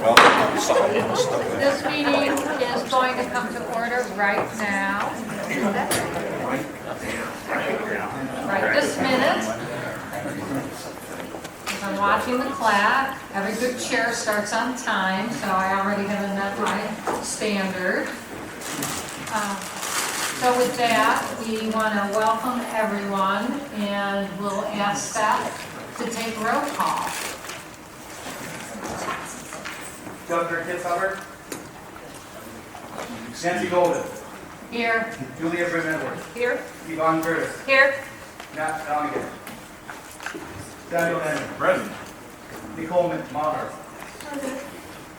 This meeting is going to come to order right now. Right this minute. I'm watching the clock. Every good chair starts on time, so I already haven't met my standard. So with that, we want to welcome everyone, and we'll ask Seth to take roll call. Governor Kit Hubbard. Nancy Golden. Here. Julia Brim-Edwards. Here. Yvonne Curtis. Here. Matt Donegan. Daniel Lennon. Present. Nicole Maher.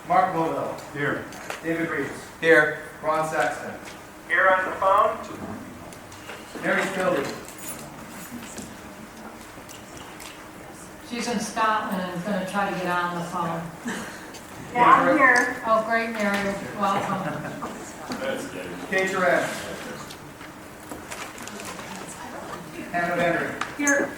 Mark Modell. Here. David Reeves. Here. Ron Saxton. Here on the phone. Mary Spilby. She's in Scotland and is going to try to get on the phone. Yeah, I'm here. Oh, great, Mary. Welcome. Kate Duran. Hannah Benry. Here.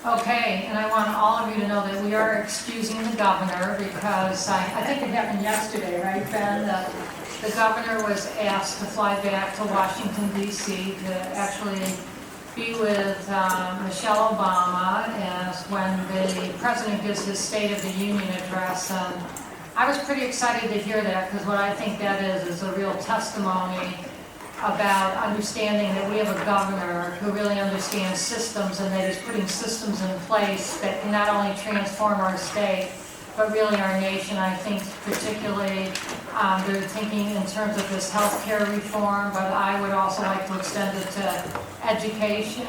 Okay, and I want all of you to know that we are excusing the governor because I think it happened yesterday, right, Ben? The governor was asked to fly back to Washington, D.C. to actually be with Michelle Obama as when the president gives his State of the Union address. And I was pretty excited to hear that because what I think that is a real testimony about understanding that we have a governor who really understands systems and that he's putting systems in place that can not only transform our state, but really our nation. I think particularly they're thinking in terms of this healthcare reform, but I would also like to extend it to education,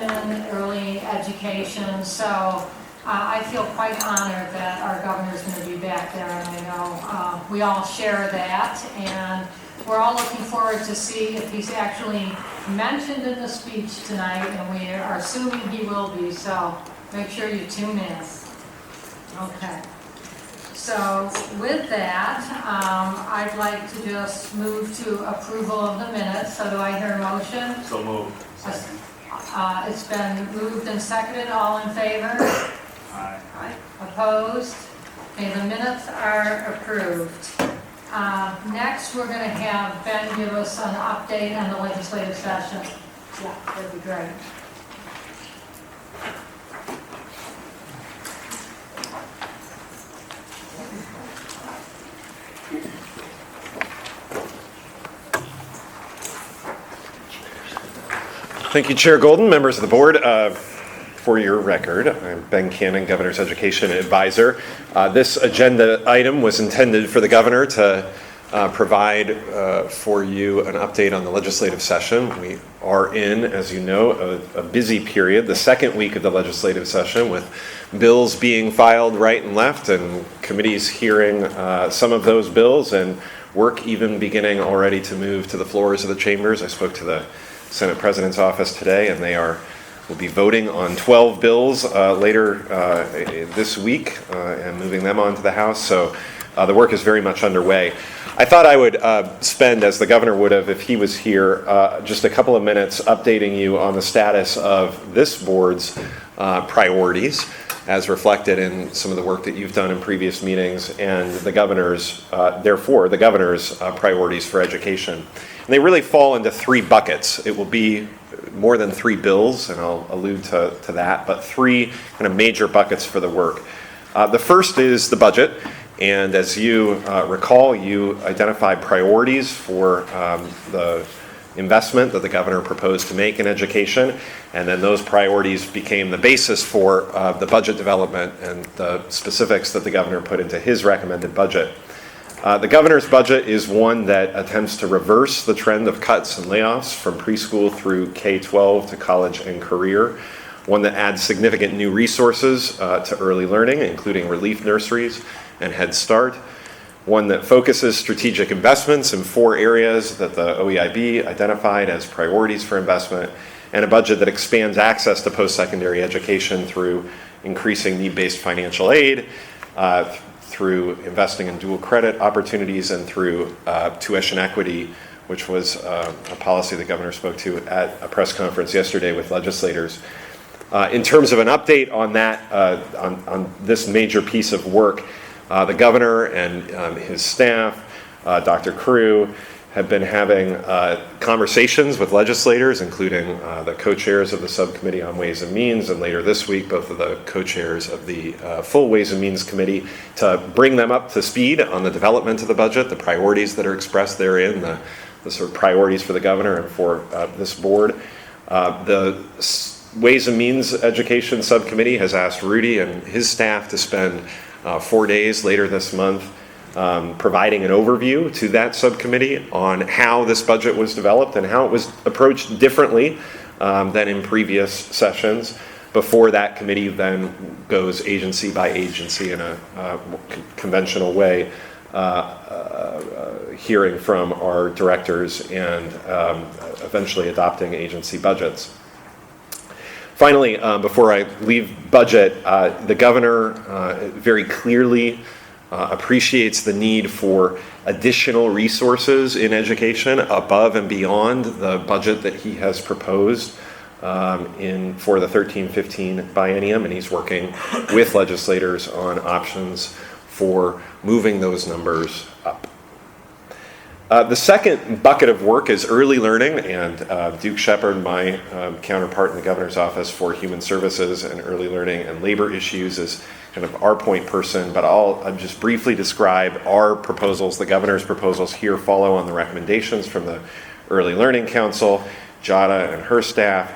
early education. So I feel quite honored that our governor's going to be back there, and I know we all share that. And we're all looking forward to see if he's actually mentioned in the speech tonight, and we are assuming he will be, so make sure you tune in. Okay. So with that, I'd like to just move to approval of the minutes. So do I hear a motion? So moved. It's been moved and seconded. All in favor? Aye. Opposed? Okay, the minutes are approved. Next, we're going to have Ben give us an update on the legislative session. Yeah, that'd be great. Thank you, Chair Golden, members of the board. For your record, I'm Ben Cannon, Governor's Education Advisor. This agenda item was intended for the Governor to provide for you an update on the legislative session. We are in, as you know, a busy period, the second week of the legislative session, with bills being filed right and left and committees hearing some of those bills and work even beginning already to move to the floors of the chambers. I spoke to the Senate President's office today, and will be voting on 12 bills later this week and moving them on to the House. So the work is very much underway. I thought I would spend, as the governor would have if he was here, just a couple of minutes updating you on the status of this board's priorities, as reflected in some of the work that you've done in previous meetings, and the governor's priorities for education. And they really fall into three buckets. It will be more than three bills, and I'll allude to that, but three kind of major buckets for the work. The first is the budget, and as you recall, you identified priorities for the investment that the governor proposed to make in education, and then those priorities became the basis for the budget development and the specifics that the governor put into his recommended budget. The governor's budget is one that attempts to reverse the trend of cuts and layoffs from preschool through K-12 to college and career, one that adds significant new resources to early learning, including relief nurseries and Head Start, one that focuses strategic investments in 4 areas that the OEIB identified as priorities for investment, and a budget that expands access to post-secondary education through increasing need-based financial aid, through investing in dual credit opportunities, and through tuition equity, which was a policy the governor spoke to at a press conference yesterday with legislators. In terms of an update on that, on this major piece of work, the governor and his staff, Dr. Crew, have been having conversations with legislators, including the co-chairs of the Subcommittee on Ways and Means, and later this week, both of the co-chairs of the full Ways and Means Committee, to bring them up to speed on the development of the budget, the priorities that are expressed therein, the sort of priorities for the governor and for this board. The Ways and Means Education Subcommittee has asked Rudy and his staff to spend 4 days later this month providing an overview to that subcommittee on how this budget was developed and how it was approached differently than in previous sessions, before that committee then goes agency by agency in a conventional way, hearing from our directors and eventually adopting agency budgets. Finally, before I leave budget, the governor very clearly appreciates the need for additional resources in education above and beyond the budget that he has proposed for the 13-15 biennium, and he's working with legislators on options for moving those numbers up. The second bucket of work is early learning, and Duke Shepard, my counterpart in the governor's office for human services and early learning and labor issues, is kind of our point person, but I'll just briefly describe our proposals. The governor's proposals here follow on the recommendations from the Early Learning Council, Jada and her staff.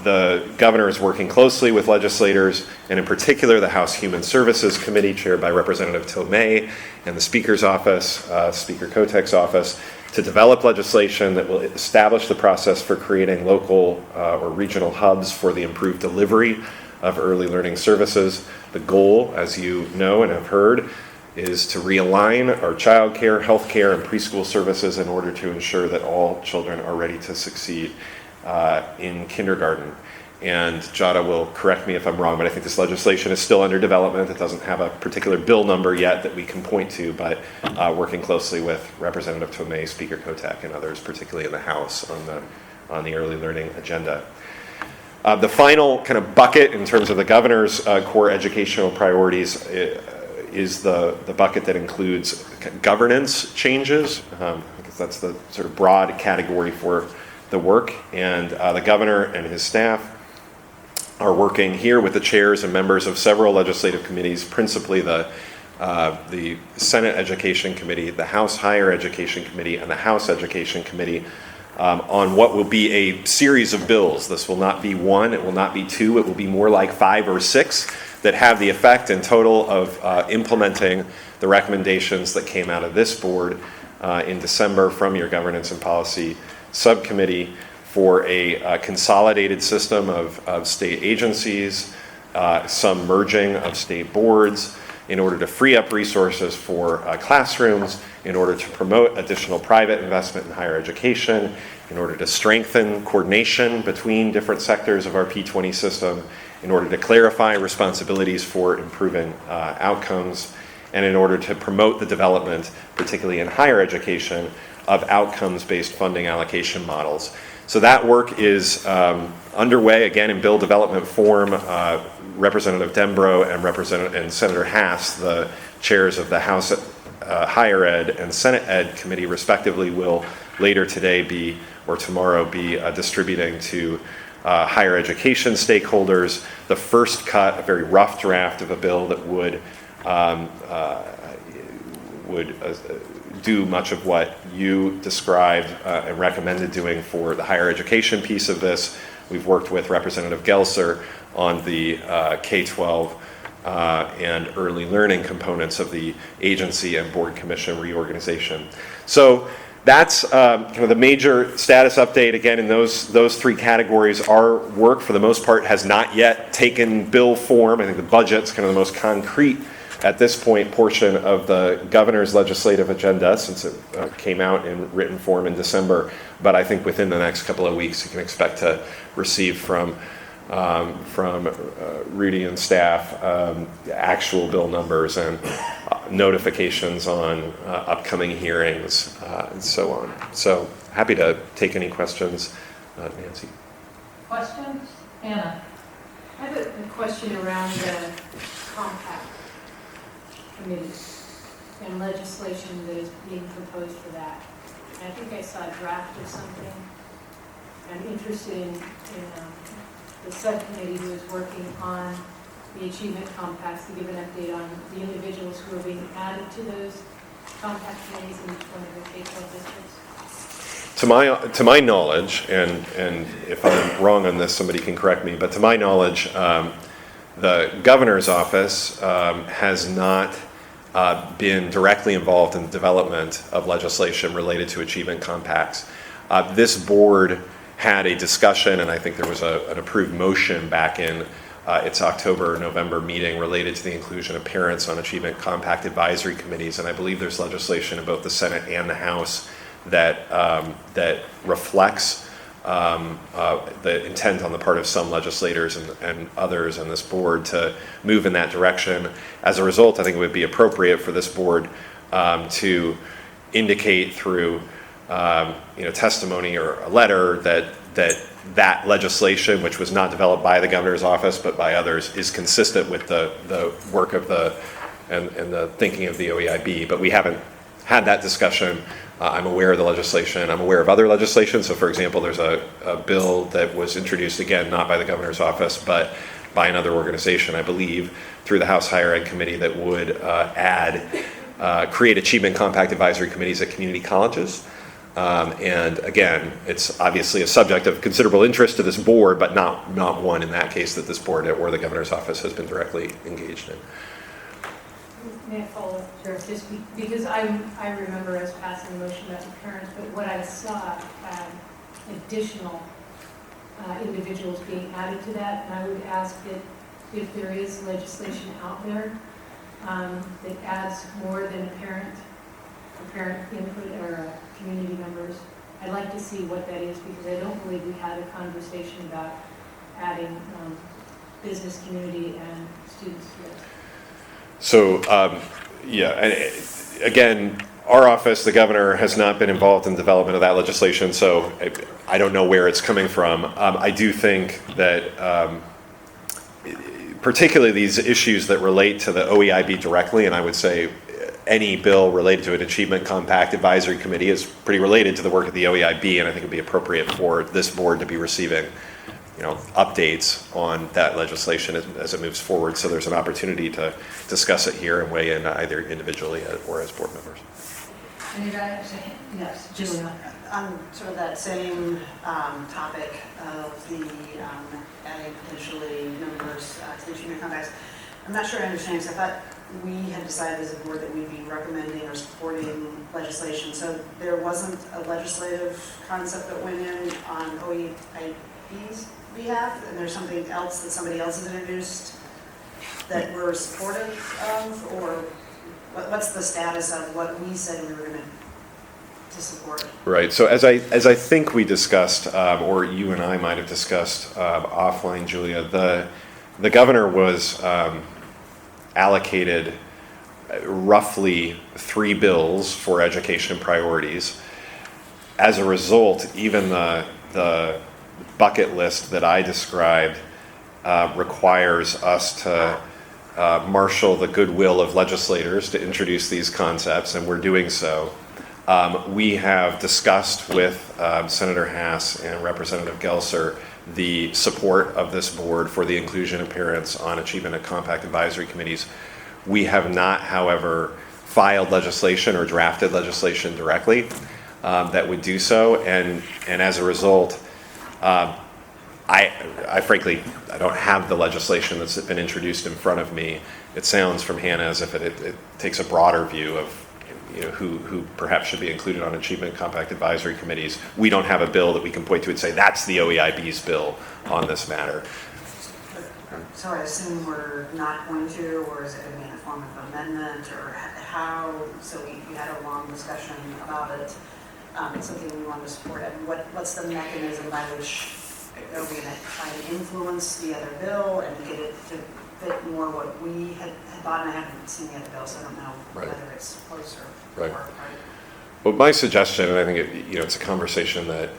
The governor is working closely with legislators, and in particular the House Human Services Committee, chaired by Representative Tomei, and the Speaker's office, Speaker Kotek's office, to develop legislation that will establish the process for creating local or regional hubs for the improved delivery of early learning services. The goal, as you know and have heard, is to realign our child care, health care, and preschool services in order to ensure that all children are ready to succeed in kindergarten. And Jada will correct me if I'm wrong, but I think this legislation is still under development. It doesn't have a particular bill number yet that we can point to, but working closely with Representative Tomei, Speaker Kotek, and others, particularly in the House, on the early learning agenda. The final kind of bucket in terms of the governor's core educational priorities is the bucket that includes governance changes, because that's the sort of broad category for the work. And the governor and his staff are working here with the chairs and members of several legislative committees, principally the Senate Education Committee, the House Higher Education Committee, and the House Education Committee, on what will be a series of bills. This will not be one, it will not be two, it will be more like 5 or 6 that have the effect in total of implementing the recommendations that came out of this board in December from your Governance and Policy Subcommittee for a consolidated system of state agencies, some merging of state boards, in order to free up resources for classrooms, in order to promote additional private investment in higher education, in order to strengthen coordination between different sectors of our P20 system, in order to clarify responsibilities for improving outcomes, and in order to promote the development, particularly in higher education, of outcomes-based funding allocation models. So that work is underway, again, in bill development form. Representative Dembro and Senator Haas, the chairs of the House Higher Ed and Senate Ed Committee, respectively, will later today or tomorrow be distributing to higher education stakeholders the first cut, a very rough draft of a bill that would do much of what you described and recommended doing for the higher education piece of this. We've worked with Representative Gelser on the K-12 and early learning components of the agency and board commission reorganization. So that's kind of the major status update. Again, in those 3 categories, our work for the most part has not yet taken bill form. I think the budget's kind of the most concrete at this point portion of the governor's legislative agenda, since it came out in written form in December. But I think within the next couple of weeks you can expect to receive from Rudy and staff actual bill numbers and notifications on upcoming hearings and so on. So happy to take any questions. Nancy. Questions? Anna? I have a question around the compact committee and legislation that is being proposed for that. And I think I saw a draft or something. I'm interested in the subcommittee who is working on the achievement compacts to give an update on the individuals who are being added to those compact committees in each one of the K-12 districts. To my knowledge, and if I'm wrong on this, somebody can correct me, but to my knowledge, the governor's office has not been directly involved in the development of legislation related to achievement compacts. This board had a discussion, and I think there was an approved motion back in its October or November meeting related to the inclusion of parents on achievement compact advisory committees, and I believe there's legislation in both the Senate and the House that reflects the intent on the part of some legislators and others on this board to move in that direction. As a result, I think it would be appropriate for this board to indicate through testimony or a letter that legislation, which was not developed by the governor's office but by others, is consistent with the work of and the thinking of the OEIB. But we haven't had that discussion. I'm aware of the legislation. I'm aware of other legislation. So, for example, there's a bill that was introduced, again, not by the governor's office, but by another organization, I believe, through the House Higher Ed Committee that would create achievement compact advisory committees at community colleges. And again, it's obviously a subject of considerable interest to this board, but not one in that case that this board or the governor's office has been directly engaged in. May I follow up, Chair? Just because I remember us passing a motion about the parents, but what I saw additional individuals being added to that, and I would ask that if there is legislation out there that adds more than parent input or community members, I'd like to see what that is, because I don't believe we had a conversation about adding business community and students to it. So, and again, our office, the governor, has not been involved in the development of that legislation, so I don't know where it's coming from. I do think that particularly these issues that relate to the OEIB directly, and I would say any bill related to an achievement compact advisory committee is pretty related to the work of the OEIB, and I think it would be appropriate for this board to be receiving updates on that legislation as it moves forward. So there's an opportunity to discuss it here and weigh in either individually or as board members. Yes, Julia. On sort of that same topic of the adding potentially members to the achievement compacts, I'm not sure I understand, because I thought we had decided as a board that we'd be recommending or supporting legislation. So there wasn't a legislative concept that went in on OEIB's behalf, and there's something else that somebody else has introduced that we're supportive of, or what's the status of what we said we were going to support? Right. So as I think we discussed, or you and I might have discussed offline, Julia, the governor was allocated roughly 3 bills for education priorities. As a result, even the bucket list that I described requires us to marshal the goodwill of legislators to introduce these concepts, and we're doing so. We have discussed with Senator Hass and Representative Gelser the support of this board for the inclusion of parents on achievement and compact advisory committees. We have not, however, filed legislation or drafted legislation directly that would do so, and as a result, I frankly, I don't have the legislation that's been introduced in front of me. It sounds from Hannah as if it takes a broader view of who perhaps should be included on achievement compact advisory committees. We don't have a bill that we can point to and say that's the OEIB's bill on this matter. So I assume we're not going to, or is it going to be in a form of amendment, or how? So we had a long discussion about it. It's something we want to support. And what's the mechanism by which are we going to try to influence the other bill and get it to fit more what we had thought? And I haven't seen the other bill, so I don't know whether it's close or far apart. Well, my suggestion, and I think it's a conversation that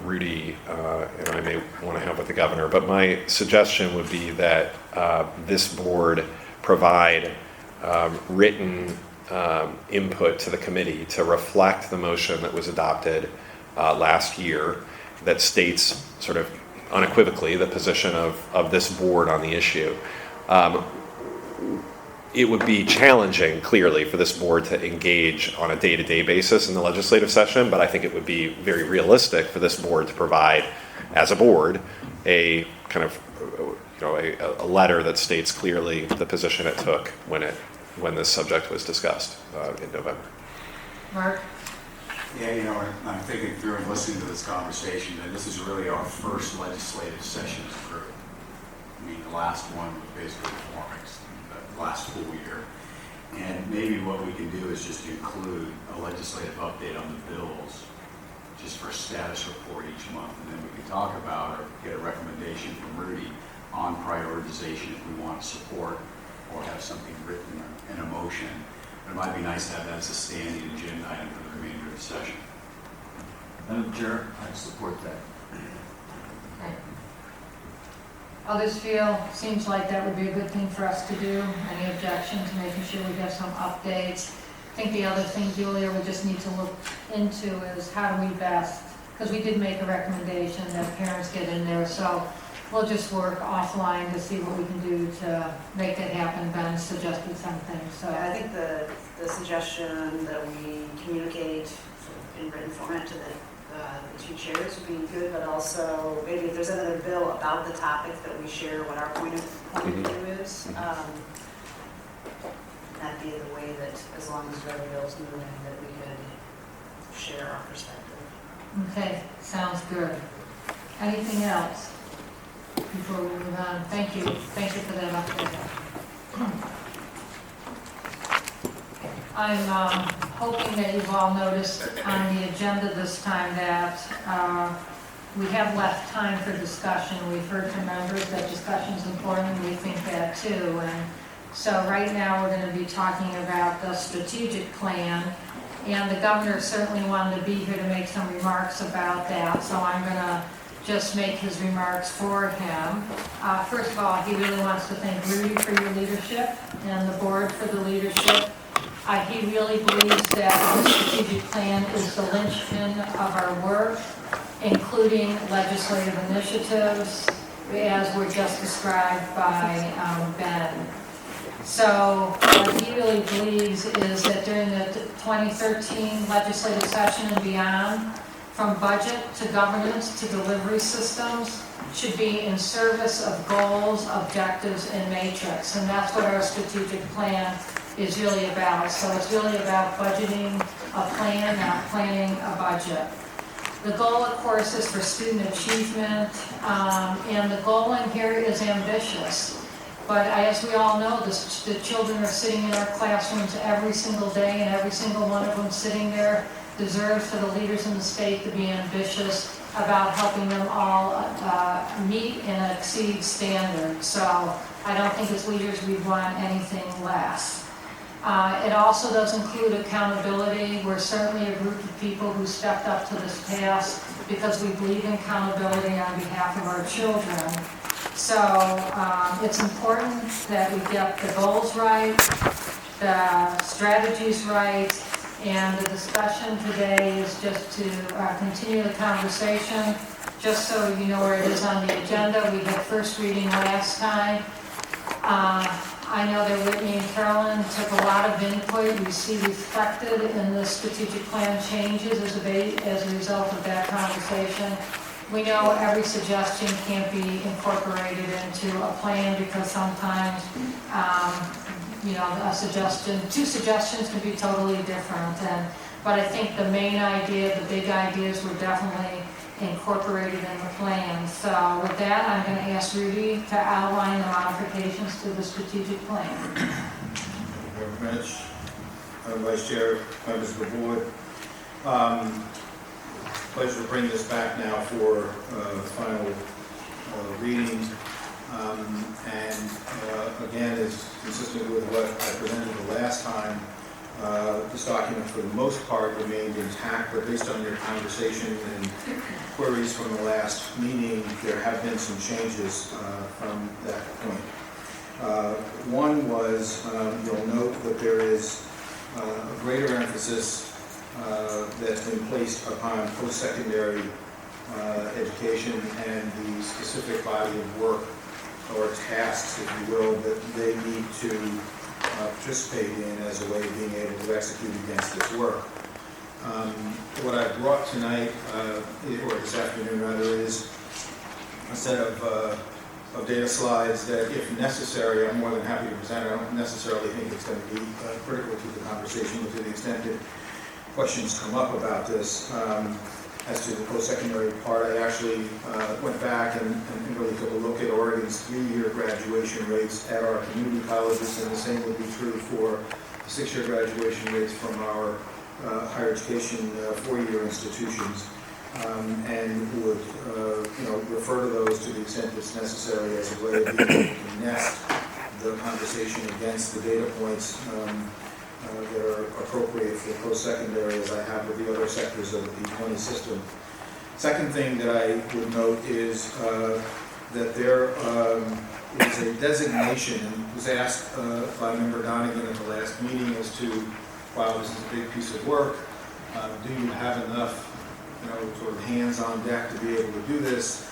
Rudy and I may want to have with the governor, but my suggestion would be that this board provide written input to the committee to reflect the motion that was adopted last year that states sort of unequivocally the position of this board on the issue. It would be challenging, clearly, for this board to engage on a day-to-day basis in the legislative session, but I think it would be very realistic for this board to provide, as a board, a kind of, a letter that states clearly the position it took when this subject was discussed in November. Mark? Yeah, I'm thinking through and listening to this conversation, and this is really our first legislative session as a group. I mean, the last one was basically performance, the last full year. And maybe what we can do is just include a legislative update on the bills, just for a status report each month, and then we can talk about or get a recommendation from Rudy on prioritization if we want to support or have something written in a motion. But it might be nice to have that as a standing agenda item for the remainder of the session. Madam Chair, I support that. Okay. Others feel, seems like that would be a good thing for us to do. Any objection to making sure we have some updates? I think the other thing, Julia, we just need to look into is how do we best, because we did make a recommendation that parents get in there, so we'll just work offline to see what we can do to make that happen. Ben suggested something, so. Yeah, I think the suggestion that we communicate sort of in written format to the two chairs would be good, but also maybe if there's another bill about the topic that we share what our point of view is, that'd be the way that, as long as the other bill's moving, that we could share our perspective. Okay, sounds good. Anything else before we move on? Thank you for that update. I'm hoping that you've all noticed on the agenda this time that we have left time for discussion. We've heard from members that discussion's important, and we think that too. And so right now we're going to be talking about the strategic plan, and the governor certainly wanted to be here to make some remarks about that, so I'm going to just make his remarks for him. First of all, he really wants to thank Rudy for your leadership and the board for the leadership. He really believes that the strategic plan is the linchpin of our work, including legislative initiatives, as were just described by Ben. So what he really believes is that during the 2013 legislative session and beyond, from budget to governance to delivery systems, should be in service of goals, objectives, and matrix. And that's what our strategic plan is really about. So it's really about budgeting a plan, not planning a budget. The goal, of course, is for student achievement, and the goal in here is ambitious. But as we all know, the children are sitting in our classrooms every single day, and every single one of them sitting there deserves for the leaders in the state to be ambitious about helping them all meet and exceed standards. So I don't think as leaders we want anything less. It also does include accountability. We're certainly a group of people who stepped up to this task because we believe in accountability on behalf of our children. So it's important that we get the goals right, the strategies right, and the discussion today is just to continue the conversation. Just so you know where it is on the agenda, we had first reading last time. I know that Whitney and Carolyn took a lot of input. We see reflected in the strategic plan changes as a result of that conversation. We know every suggestion can't be incorporated into a plan because sometimes, two suggestions can be totally different. But I think the main idea, the big ideas were definitely incorporated in the plan. So with that, I'm going to ask Rudy to outline the modifications to the strategic plan. Thank you very much. Vice Chair, members of the board. Pleasure to bring this back now for final reading. Again, is consistent with what I presented the last time. This document, for the most part, remained intact, but based on your conversation and queries from the last meeting, there have been some changes from that point. One was, you'll note that there is a greater emphasis that's been placed upon post-secondary education and the specific body of work or tasks, if you will, that they need to participate in as a way of being able to execute against this work. What I brought tonight, or this afternoon rather, is a set of data slides that, if necessary, I'm more than happy to present. I don't necessarily think it's going to be critical to the conversation, but to the extent that questions come up about this, as to the post-secondary part, I actually went back and really took a look at Oregon's 3-year graduation rates at our community colleges, and the same would be true for the 6-year graduation rates from our higher education 4-year institutions, and would refer to those to the extent it's necessary as a way of being able to nest the conversation against the data points that are appropriate for post-secondary, as I have with the other sectors of the P20 system. Second thing that I would note is that there is a designation, and was asked by Member Donegan at the last meeting as to, wow, this is a big piece of work. Do you have enough, sort of hands on deck to be able to do this?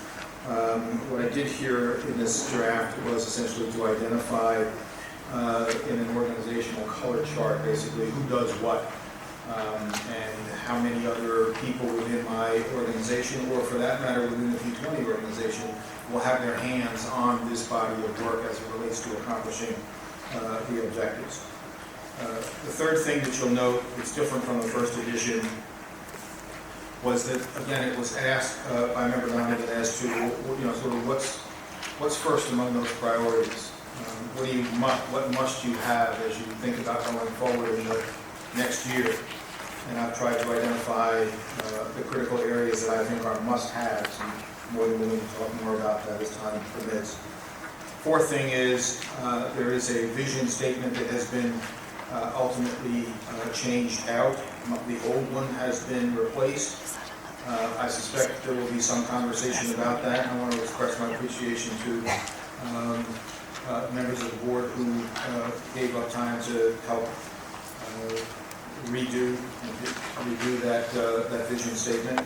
What I did here in this draft was essentially to identify in an organizational color chart, basically, who does what, and how many other people within my organization, or for that matter within the P20 organization, will have their hands on this body of work as it relates to accomplishing the objectives. The third thing that you'll note that's different from the first edition was that, again, it was asked by Member Donegan as to, sort of what's first among those priorities. What must you have as you think about going forward in the next year? And I've tried to identify the critical areas that I think are must-haves, and more than willing to talk more about that as time permits. Fourth thing is there is a vision statement that has been ultimately changed out. The old one has been replaced. I suspect there will be some conversation about that. I want to express my appreciation to members of the board who gave up time to help redo that vision statement.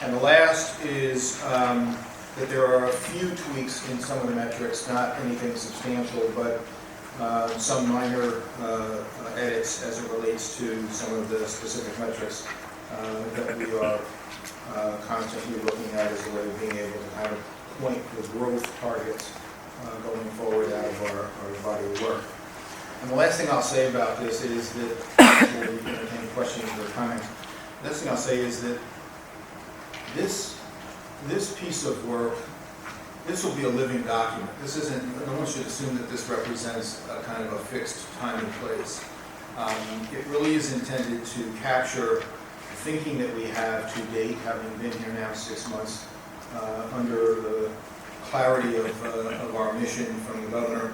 And the last is that there are a few tweaks in some of the metrics, not anything substantial, but some minor edits as it relates to some of the specific metrics that we are constantly looking at as a way of being able to kind of point the growth targets going forward out of our body of work. And the last thing I'll say about this is that, before we entertain questions or comments, the last thing I'll say is that this piece of work, this will be a living document. This isn't, no one should assume that this represents a kind of a fixed time and place. It really is intended to capture the thinking that we have to date, having been here now 6 months, under the clarity of our mission from the governor.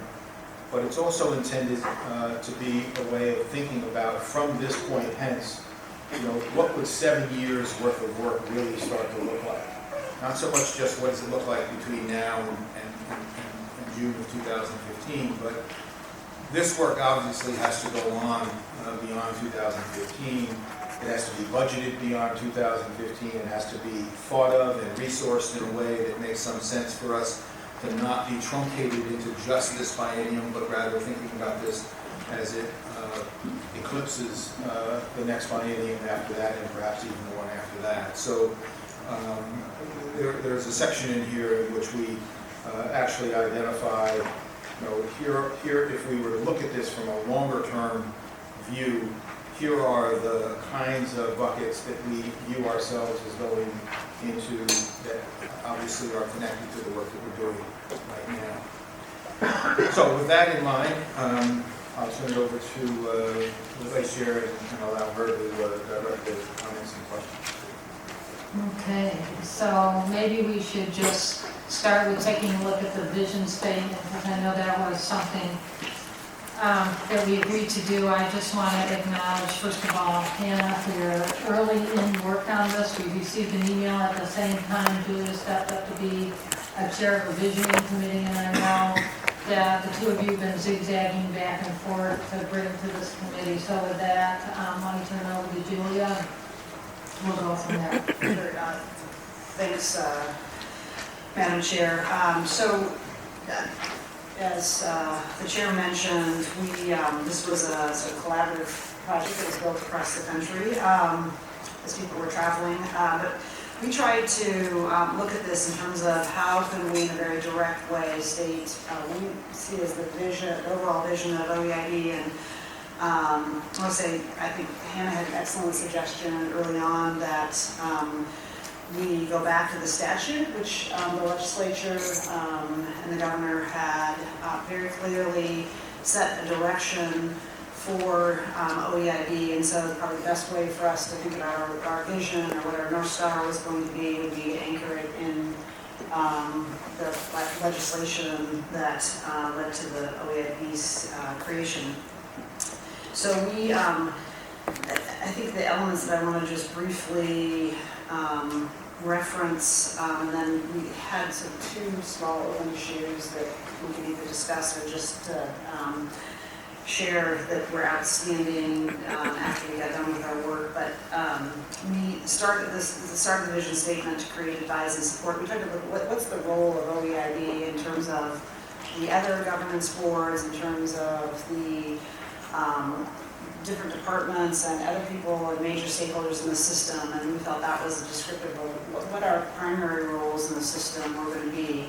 But it's also intended to be a way of thinking about, from this point hence, what would 7 years worth of work really start to look like? Not so much just what does it look like between now and June of 2015, but this work obviously has to go on beyond 2015. It has to be budgeted beyond 2015. It has to be thought of and resourced in a way that makes some sense for us to not be truncated into just this biennium, but rather thinking about this as it eclipses the next biennium after that, and perhaps even the one after that. So there's a section in here in which we actually identify, here if we were to look at this from a longer term view, here are the kinds of buckets that we view ourselves as going into that obviously are connected to the work that we're doing right now. So with that in mind, I'll turn it over to the Vice Chair and allow her to direct the comments and questions. Okay, so maybe we should just start with taking a look at the vision statement, because I know that was something that we agreed to do, I just want to acknowledge, first of all, Hannah, for your early in work on this. We received an email at the same time Julia stepped up to be a chair of a visioning committee, and I know that the two of you have been zigzagging back and forth to bring to this committee. So with that, let me turn it over to Julia. We'll go from there. Thanks, Madam Chair. As the chair mentioned, this was a sort of collaborative project that was built across the country as people were traveling. But we tried to look at this in terms of how can we, in a very direct way, state we see as the vision, the overall vision of OEID. And I want to say, I think Hannah had an excellent suggestion early on that we go back to the statute, which the legislature and the governor had very clearly set a direction for OEID, and so probably the best way for us to think about our vision or what our North Star was going to be would be to anchor it in the legislation that led to the OEID's creation. So we, I think the elements that I want to just briefly reference, and then we had some two small open issues that we can either discuss or just share that were outstanding after we got done with our work. But we started the start of the vision statement to create, advise, and support. We talked about what's the role of OEID in terms of the other governance boards, in terms of the different departments and other people and major stakeholders in the system, and we felt that was descriptive of what our primary roles in the system were going to be.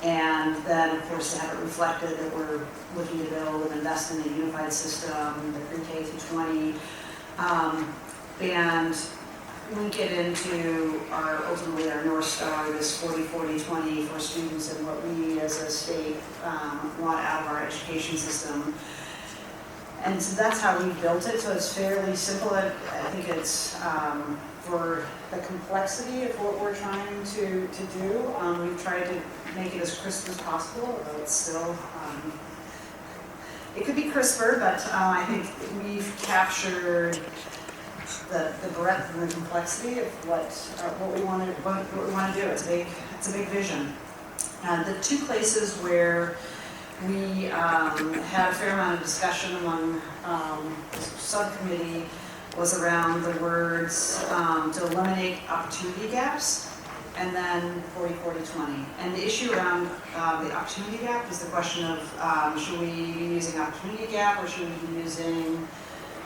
And then, of course, to have it reflected that we're looking to build and invest in a unified system, the pre-K through 20, and link it into ultimately our North Star, this 40-40-20 for students and what we as a state want out of our education system. And so that's how we built it. So it's fairly simple. I think it's for the complexity of what we're trying to do. We've tried to make it as crisp as possible, although it's still, it could be crisper, but I think we've captured the breadth and the complexity of what we want to do. It's a big vision. The two places where we had a fair amount of discussion among the subcommittee was around the words to eliminate opportunity gaps, and then 40-40-20. And the issue around the opportunity gap is the question of should we be using opportunity gap or should we be using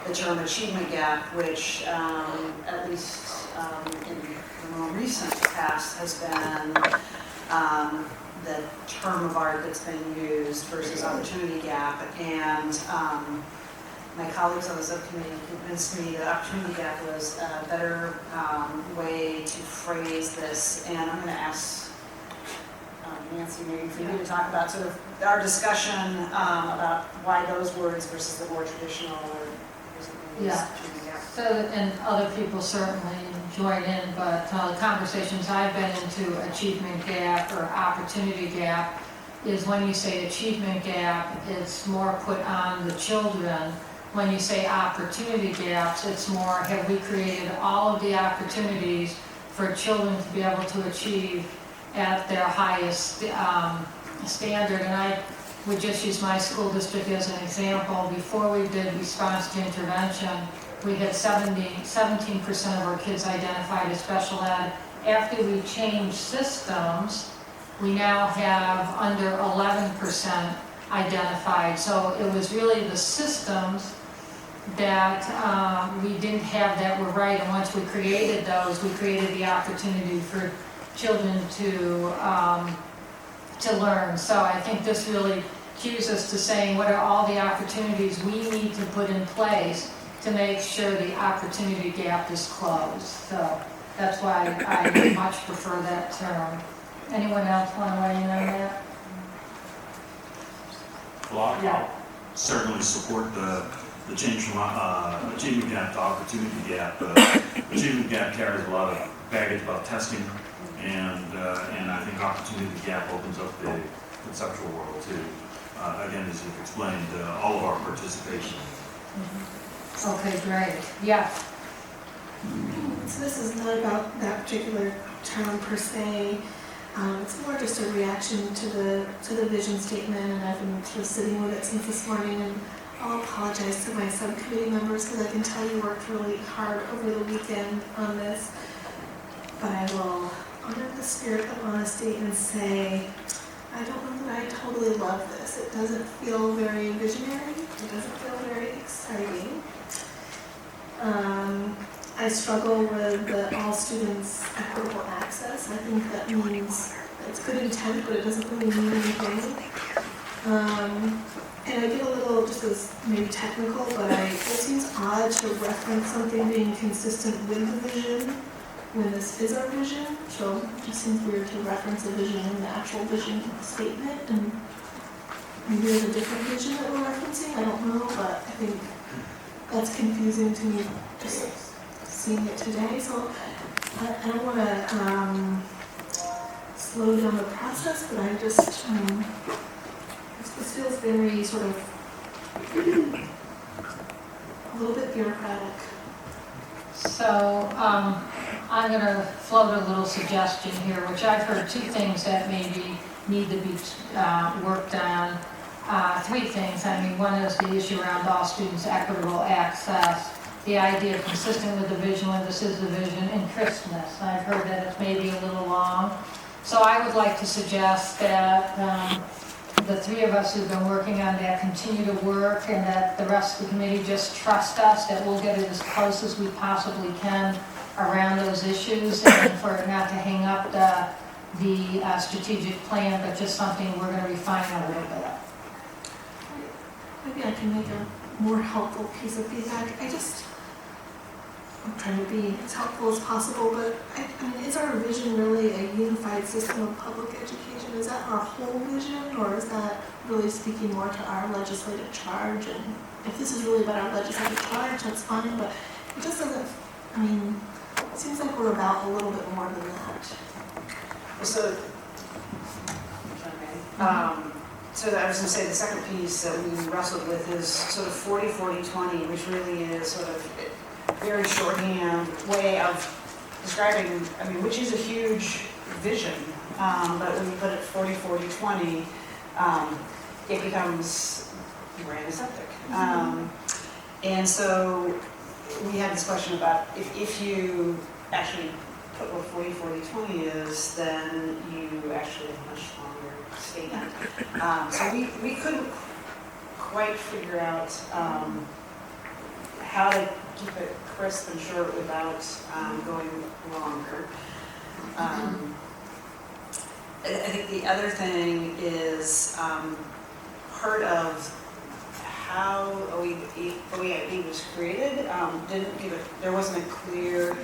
the term achievement gap, which at least in the more recent past has been the term of art that's been used versus opportunity gap. And my colleagues on the subcommittee convinced me that opportunity gap was a better way to phrase this. And I'm going to ask Nancy maybe for you to talk about sort of our discussion about why those words versus the more traditional or Yeah. So, and other people certainly join in, but the conversations I've been into, achievement gap or opportunity gap, is when you say achievement gap, it's more put on the children. When you say opportunity gaps, it's more, have we created all of the opportunities for children to be able to achieve at their highest standard? And I would just use my school district as an example. Before we did response to intervention, we had 17% of our kids identified as special ed. After we changed systems, we now have under 11% identified. So it was really the systems that we didn't have that were right. And once we created those, we created the opportunity for children to learn. So I think this really cues us to saying what are all the opportunities we need to put in place to make sure the opportunity gap is closed. So that's why I much prefer that term. Anyone else want to weigh in on that? Well, I'll certainly support the change from achievement gap to opportunity gap. Achievement gap carries a lot of baggage about testing, and I think opportunity gap opens up the conceptual world too. again, as you've explained, all of our participation. Okay, great. Yes. So this is not about that particular town per se. It's more just a reaction to the vision statement, and I've been sort of sitting with it since this morning. And I'll apologize to my subcommittee members because I can tell you worked really hard over the weekend on this. But I will honor the spirit of honesty and say, I don't know that I totally love this. It doesn't feel very visionary. It doesn't feel very exciting. I struggle with the all students equitable access. I think that means it's good intent, but it doesn't really mean anything. And I get a little, just as maybe technical, but it seems odd to reference something being consistent with the vision when this is our vision. So it just seems weird to reference a vision in the actual vision statement, and maybe there's a different vision that we're referencing. I don't know, but I think that's confusing to me just seeing it today. So I don't want to slow down the process, but I just, this feels very sort of a little bit bureaucratic. So I'm going to float a little suggestion here, which I've heard two things that maybe need to be worked on. Three things. I mean, one is the issue around all students' equitable access, the idea consistent with the vision when this is the vision, and crispness. I've heard that it's maybe a little long. So I would like to suggest that the three of us who've been working on that continue to work, and that the rest of the committee just trust us that we'll get it as close as we possibly can around those issues, and for it not to hang up the strategic plan, but just something we're going to refine a little bit. Maybe I can make a more helpful piece of feedback. I'm trying to be as helpful as possible, but I mean, is our vision really a unified system of public education? Is that our whole vision, or is that really speaking more to our legislative charge? And if this is really about our legislative charge, that's fine, but it just doesn't, I mean, it seems like we're about a little bit more than that. So, so I was going to say the second piece that we wrestled with is sort of 40-40-20, which really is sort of a very shorthand way of describing, I mean, which is a huge vision, but when you put it 40-40-20, it becomes brand septic. And so we had this question about if you actually put what 40-40-20 is, then you actually have a much longer statement. So we couldn't quite figure out how to keep it crisp and short without going longer. I think the other thing is part of how OEIB was created didn't give it, there wasn't a clear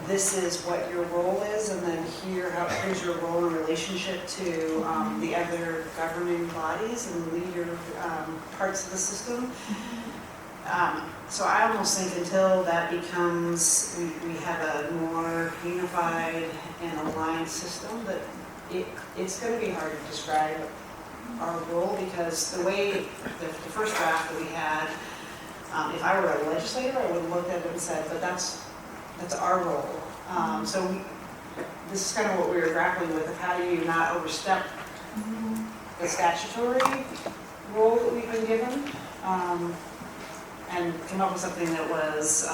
this is what your role is, and then here's your role in relationship to the other governing bodies and leader parts of the system. So I almost think until that becomes, we have a more unified and aligned system, that it's going to be hard to describe our role, because the way, the first draft that we had, if I were a legislator, I would have looked at it and said, but that's our role. So this is kind of what we were grappling with, of how do you not overstep the statutory role that we've been given, and come up with something that was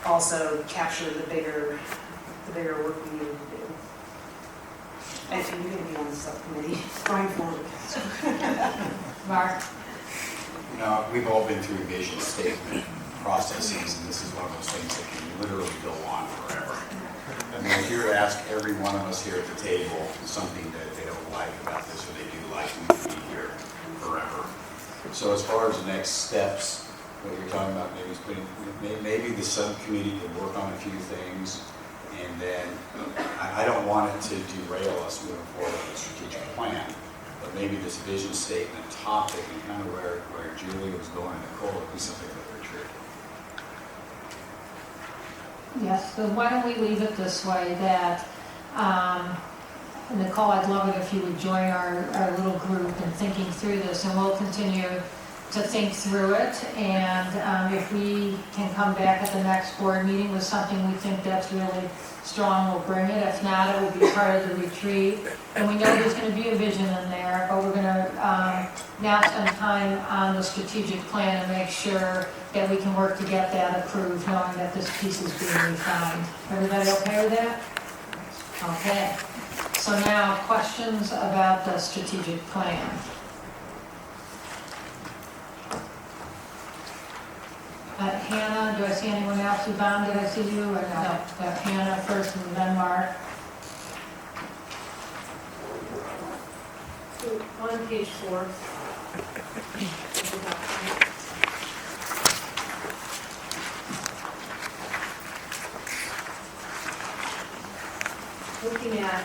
also capture the bigger work we needed to do. And we're going to be on the subcommittee going forward. Mark? You know, we've all been through vision statement processes, and this is one of those things that can literally go on forever. I mean, if you were to ask every one of us here at the table something that they don't like about this or they do like, we could be here forever. So as far as the next steps, what you're talking about, maybe the subcommittee could work on a few things, and then I don't want it to derail us moving forward with the strategic plan, but maybe this vision statement topic and kind of where Julie was going and Nicole would be something that we're true. Yes, so why don't we leave it this way, that Nicole, I'd love it if you would join our little group in thinking through this, and we'll continue to think through it. And if we can come back at the next board meeting with something we think that's really strong, we'll bring it. If not, it will be part of the retreat. And we know there's going to be a vision in there, but we're going to now spend time on the strategic plan and make sure that we can work to get that approved, knowing that this piece is being refined. Everybody okay with that? Okay. So now, questions about the strategic plan. Hannah, do I see anyone else? Yvonne, did I see you or no? Hannah first and then Mark. So on page 4. Looking at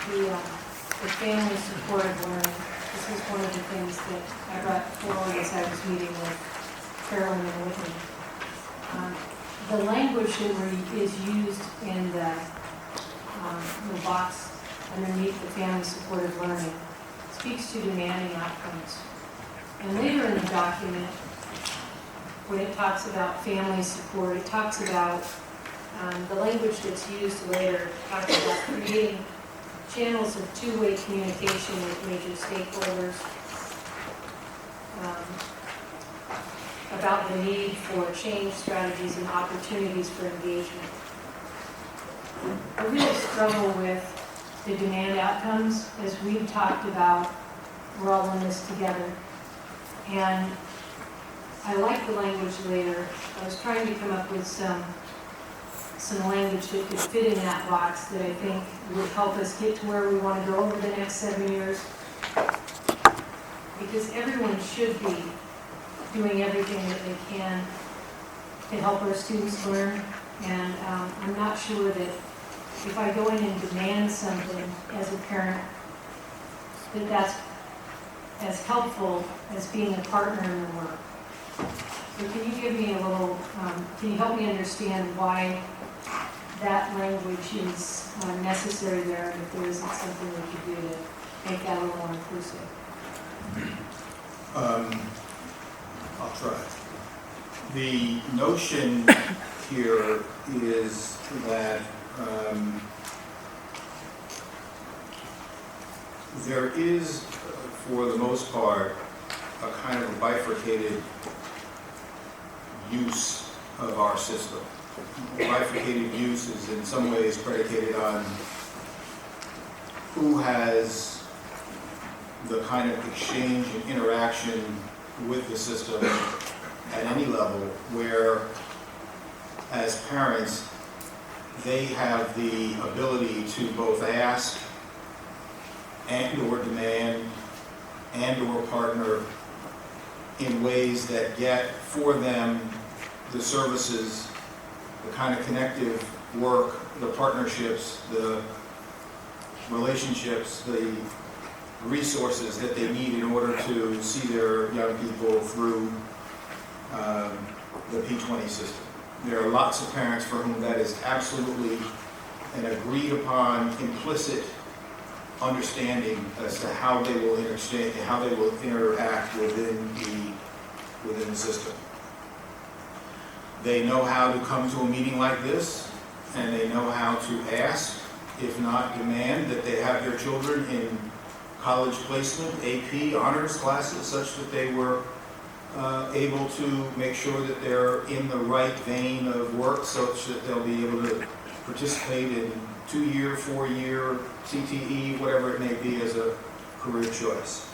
the family supported learning, this was one of the things that I brought forward as I was meeting with Carolyn and Whitney. The language that is used in the box underneath the family supported learning speaks to demanding outcomes. And later in the document, when it talks about family support, it talks about the language that's used later, talks about creating channels of two-way communication with major stakeholders, about the need for change strategies and opportunities for engagement. I really struggle with the demand outcomes, as we've talked about. We're all in this together. And I like the language later. I was trying to come up with some language that could fit in that box that I think would help us get to where we want to go over the next 7 years. Because everyone should be doing everything that they can to help our students learn. And I'm not sure that if I go in and demand something as a parent, that that's as helpful as being a partner in the work. So can you give me a little, can you help me understand why that language is necessary there, and if there isn't something we could do to make that a little more inclusive? I'll try. The notion here is that there is, for the most part, a kind of a bifurcated use of our system. Bifurcated use is in some ways predicated on who has the kind of exchange and interaction with the system at any level, where as parents they have the ability to both ask and or demand and or partner in ways that get for them the services, the kind of connective work, the partnerships, the relationships, the resources that they need in order to see their young people through the P20 system. There are lots of parents for whom that is absolutely an agreed upon implicit understanding as to how they will interact within the system. They know how to come to a meeting like this, and they know how to ask, if not demand, that they have their children in college placement, AP, honors classes, such that they were able to make sure that they're in the right vein of work, such that they'll be able to participate in 2-year, 4-year, CTE, whatever it may be as a career choice.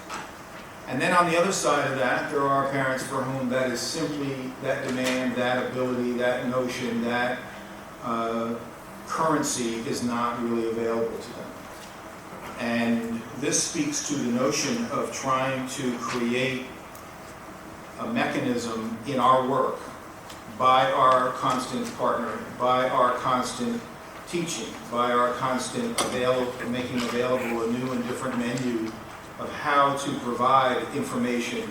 And then on the other side of that, there are parents for whom that is simply, that demand, that ability, that notion, that currency is not really available to them. And this speaks to the notion of trying to create a mechanism in our work by our constant partnering, by our constant teaching, by our constant making available a new and different menu of how to provide information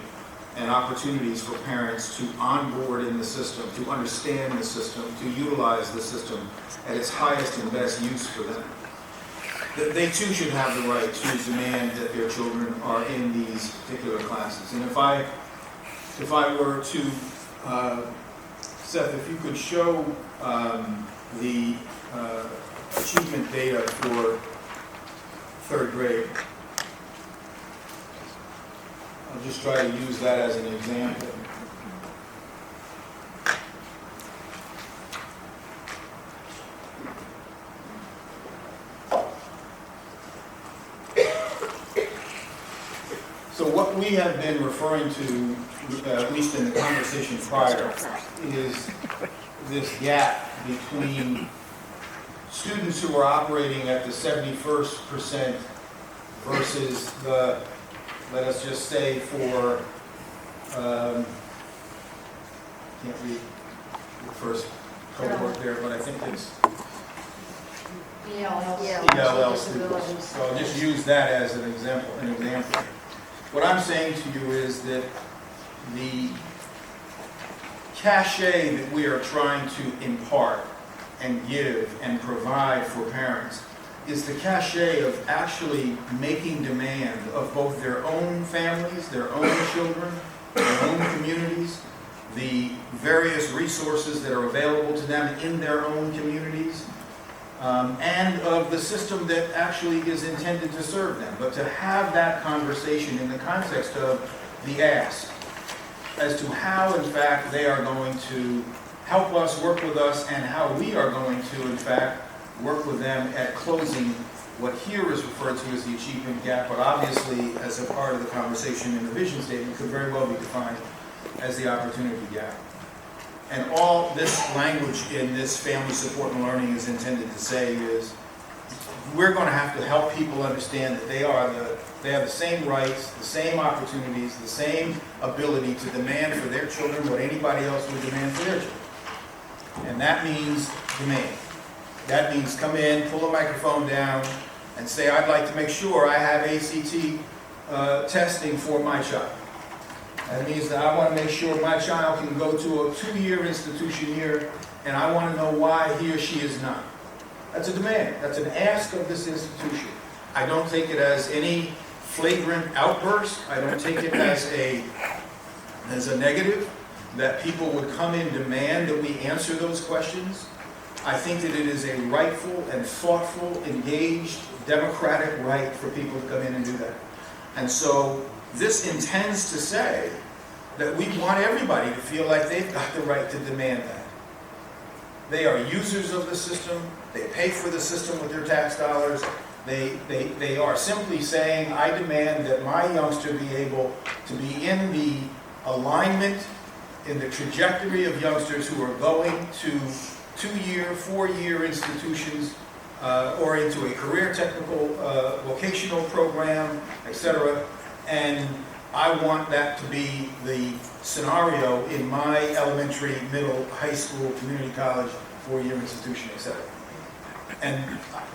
and opportunities for parents to onboard in the system, to understand the system, to utilize the system at its highest and best use for them. they too should have the right to demand that their children are in these particular classes. And if I were to, Seth, if you could show the achievement data for third grade. I'll just try to use that as an example. So what we have been referring to, at least in the conversation prior, is this gap between students who are operating at the 71st percent versus the, let us just say for, can't read the first cohort there, but I think it's ELL students. So I'll just use that as an example. What I'm saying to you is that the cachet that we are trying to impart and give and provide for parents is the cachet of actually making demand of both their own families, their own children, their own communities, the various resources that are available to them in their own communities, and of the system that actually is intended to serve them. But to have that conversation in the context of the ask as to how, in fact, they are going to help us, work with us, and how we are going to, in fact, work with them at closing what here is referred to as the achievement gap, but obviously as a part of the conversation in the vision statement could very well be defined as the opportunity gap. And all this language in this family support and learning is intended to say is we're going to have to help people understand that they have the same rights, the same opportunities, the same ability to demand for their children what anybody else would demand for their children. And that means demand. That means come in, pull a microphone down, and say, I'd like to make sure I have ACT testing for my child. That means that I want to make sure my child can go to a 2-year institution here, and I want to know why he or she is not. That's a demand. That's an ask of this institution. I don't take it as any flagrant outburst. I don't take it as a negative, that people would come in and demand that we answer those questions. I think that it is a rightful and thoughtful, engaged, democratic right for people to come in and do that. And so this intends to say that we want everybody to feel like they've got the right to demand that. They are users of the system. They pay for the system with their tax dollars. They are simply saying, I demand that my youngster be able to be in the alignment, in the trajectory of youngsters who are going to 2-year, 4-year institutions, or into a career technical vocational program, etc. And I want that to be the scenario in my elementary, middle, high school, community college, 4-year institution, etc. And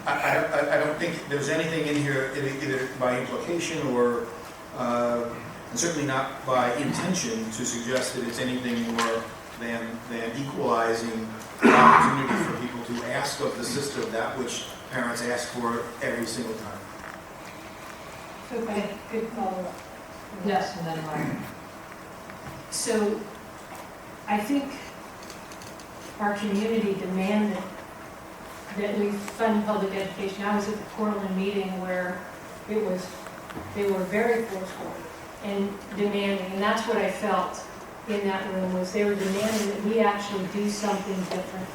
I don't think there's anything in here, either by implication or, and certainly not by intention, to suggest that it's anything more than equalizing the opportunity for people to ask of the system that which parents ask for every single time. Okay, good follow-up. Yes, and then Myron. So I think our community demanded that we fund public education. I was at the Portland meeting where they were very forceful and demanding, and that's what I felt in that room, was they were demanding that we actually do something different.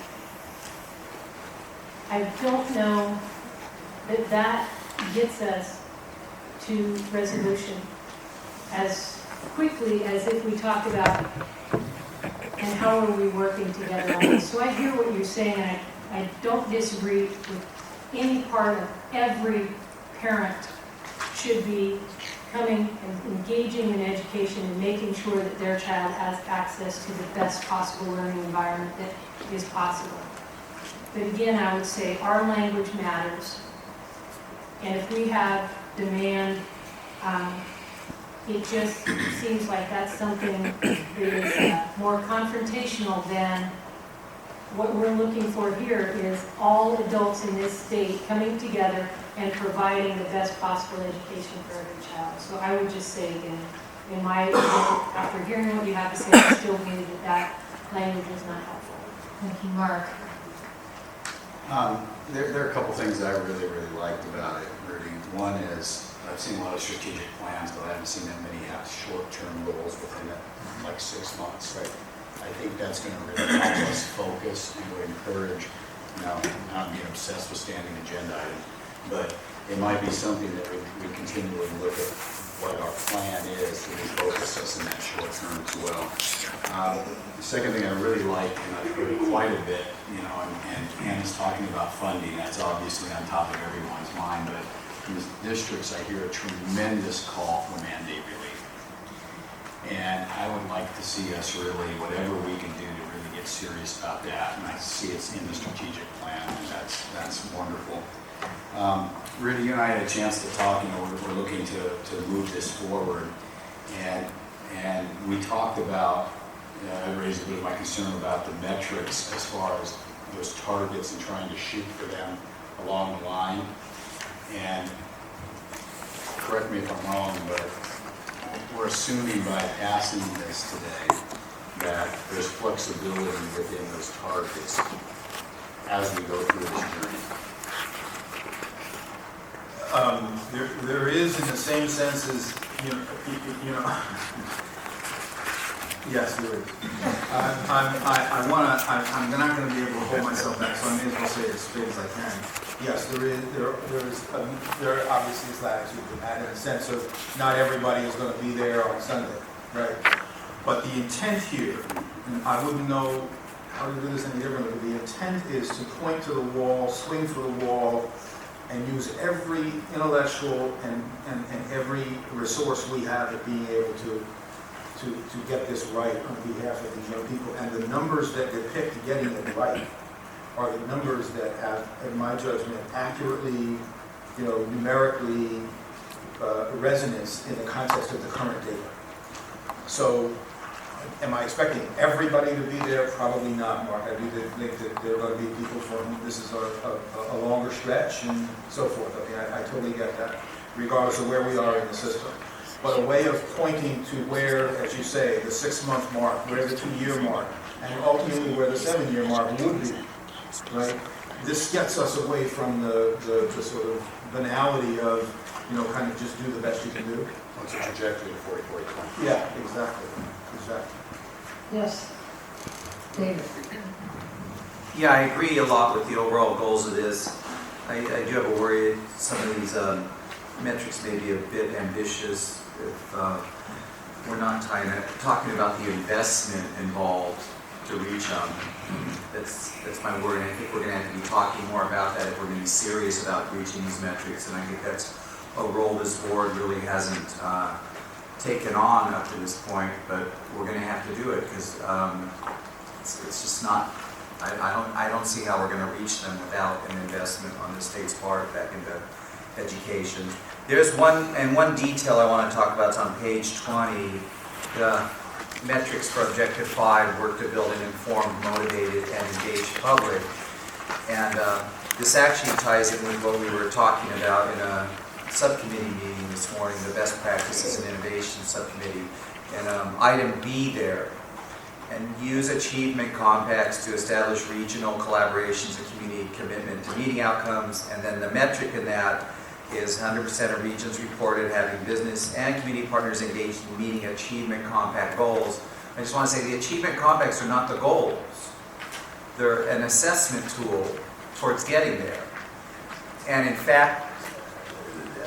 I don't know that that gets us to resolution as quickly as if we talk about and how are we working together on this. So I hear what you're saying, and I don't disagree with any part of every parent should be coming and engaging in education and making sure that their child has access to the best possible learning environment that is possible. But again, I would say our language matters. And if we have demand, it just seems like that's something that is more confrontational than what we're looking for here is all adults in this state coming together and providing the best possible education for every child. So I would just say again, in my opinion, after hearing what you have to say, I still believe that that language is not helpful. Thank you, Mark. There are a couple things that I really liked about it, Rudy. One is, I've seen a lot of strategic plans, but I haven't seen that many have short-term goals within like 6 months. Right? I think that's going to really help us focus and would encourage, not being obsessed with standing agenda items, but it might be something that we continually look at what our plan is to focus us in that short term as well. The second thing I really like, and I've heard quite a bit, and Anna's talking about funding, that's obviously on top of everyone's mind, but in the districts I hear a tremendous call for mandate relief. And I would like to see us really, whatever we can do to really get serious about that, and I see it's in the strategic plan, and that's wonderful. Rudy, you and I had a chance to talk, we're looking to move this forward, and we talked about, I raised a bit of my concern about the metrics as far as those targets and trying to shoot for them along the line. And correct me if I'm wrong, but we're assuming by passing this today that there's flexibility within those targets as we go through this journey. There is, in the same sense as, yes, there is. I'm not going to be able to hold myself back, so I may as well say it as straight as I can. Yes, there obviously is latitude in that, in a sense of not everybody is going to be there on Sunday, right? But the intent here, and I wouldn't know how to do this any differently, but the intent is to point to the wall, swing for the wall, and use every intellectual and every resource we have at being able to get this right on behalf of these young people. And the numbers that depict getting it right are the numbers that have, in my judgment, accurately, numerically resonance in the context of the current data. So, am I expecting everybody to be there? Probably not, Mark. I do think that there are going to be people for whom this is a longer stretch and so forth. Okay, I totally get that, regardless of where we are in the system. But a way of pointing to where, as you say, the 6-month mark, where the 2-year mark, and ultimately where the 7-year mark would be, right? This gets us away from the sort of banality of, kind of just do the best you can do. What's the trajectory to 40-40-20? Yeah, exactly. Yes. David. Yeah, I agree a lot with the overall goals of this. I do have a worry that some of these metrics may be a bit ambitious if we're not talking about the investment involved to reach them. That's my worry, and I think we're going to have to be talking more about that if we're going to be serious about reaching these metrics, and I think that's a role this board really hasn't taken on up to this point, but we're going to have to do it because it's just not. I don't see how we're going to reach them without an investment on the state's part back into education. There's one detail I want to talk about. It's on page 20. The metrics for Objective 5 work to build an informed, motivated, and engaged public. And this actually ties in with what we were talking about in a subcommittee meeting this morning, the Best Practices and Innovation Subcommittee. And item B there, and use achievement compacts to establish regional collaborations and community commitment to meeting outcomes. And then the metric in that is 100% of regions reported having business and community partners engaged in meeting achievement compact goals. I just want to say the achievement compacts are not the goals. They're an assessment tool towards getting there. And in fact,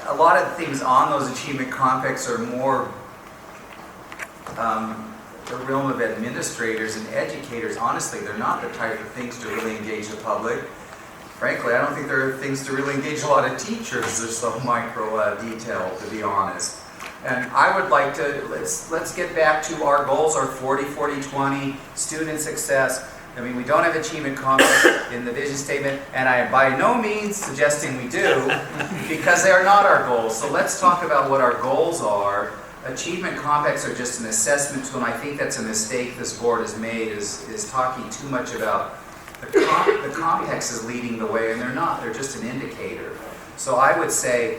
a lot of the things on those achievement compacts are more the realm of administrators and educators. Honestly, they're not the type of things to really engage the public. Frankly, I don't think there are things to really engage a lot of teachers. They're so micro detailed, to be honest. And I would like to, let's get back to our goals, our 40-40-20, student success. I mean, we don't have achievement compacts in the vision statement, and I am by no means suggesting we do, because they are not our goals. So let's talk about what our goals are. Achievement compacts are just an assessment tool, and I think that's a mistake this board has made, is talking too much about the compacts is leading the way, and they're not. They're just an indicator. So I would say,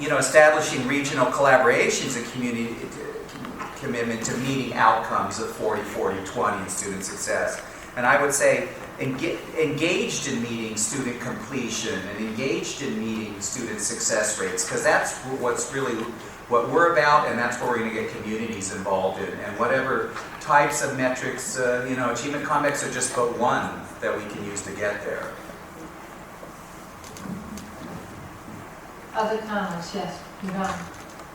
establishing regional collaborations and community commitment to meeting outcomes of 40-40-20 in student success. And I would say engaged in meeting student completion and engaged in meeting student success rates, because that's what's really what we're about, and that's where we're going to get communities involved in. And whatever types of metrics, achievement context are just but one that we can use to get there. Other comments? Yes, Yvonne.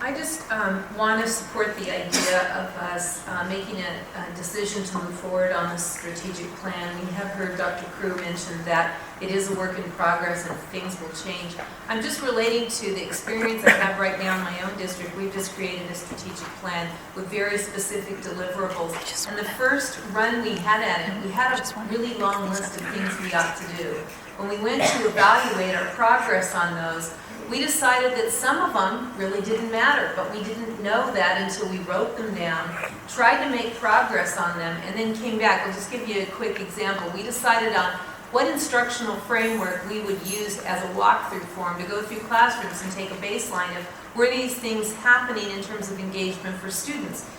I just want to support the idea of us making a decision to move forward on this strategic plan. We have heard Dr. Crew mention that it is a work in progress and things will change. I'm just relating to the experience I have right now in my own district. We've just created a strategic plan with very specific deliverables. And the first run we had at it, we had a really long list of things we ought to do. When we went to evaluate our progress on those, we decided that some of them really didn't matter, but we didn't know that until we wrote them down, tried to make progress on them, and then came back. I'll just give you a quick example. We decided on what instructional framework we would use as a walkthrough form to go through classrooms and take a baseline of were these things happening in terms of engagement for students.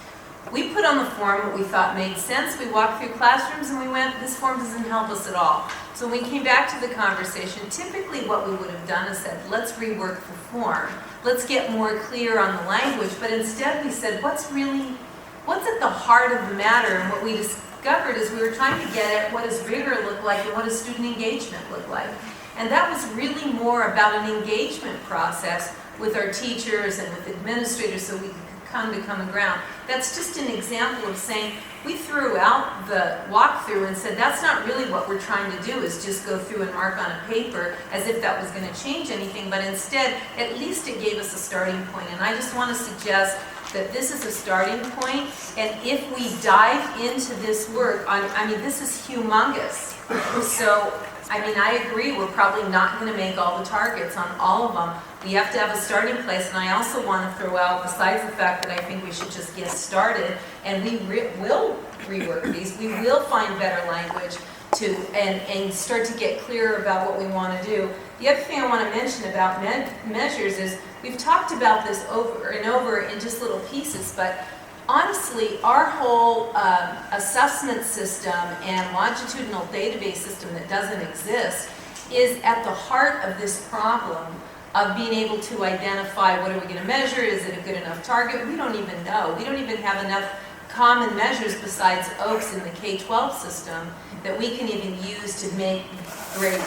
We put on the form what we thought made sense. We walked through classrooms and we went, this form doesn't help us at all. So when we came back to the conversation, typically what we would have done is said, let's rework the form. Let's get more clear on the language. But instead we said, what's at the heart of the matter? And what we discovered is we were trying to get at what does rigor look like and what does student engagement look like. And that was really more about an engagement process with our teachers and with administrators so we could come to common ground. That's just an example of saying we threw out the walkthrough and said that's not really what we're trying to do is just go through and mark on a paper as if that was going to change anything, but instead at least it gave us a starting point. And I just want to suggest that this is a starting point, and if we dive into this work, this is humongous. So, I agree, we're probably not going to make all the targets on all of them. We have to have a starting place, and I also want to throw out, besides the fact that I think we should just get started, and we will rework these, we will find better language and start to get clearer about what we want to do. The other thing I want to mention about measures is we've talked about this over and over in just little pieces, but honestly, our whole assessment system and longitudinal database system that doesn't exist is at the heart of this problem of being able to identify what are we going to measure, is it a good enough target? We don't even know. We don't even have enough common measures besides OAKS in the K-12 system that we can even use to make great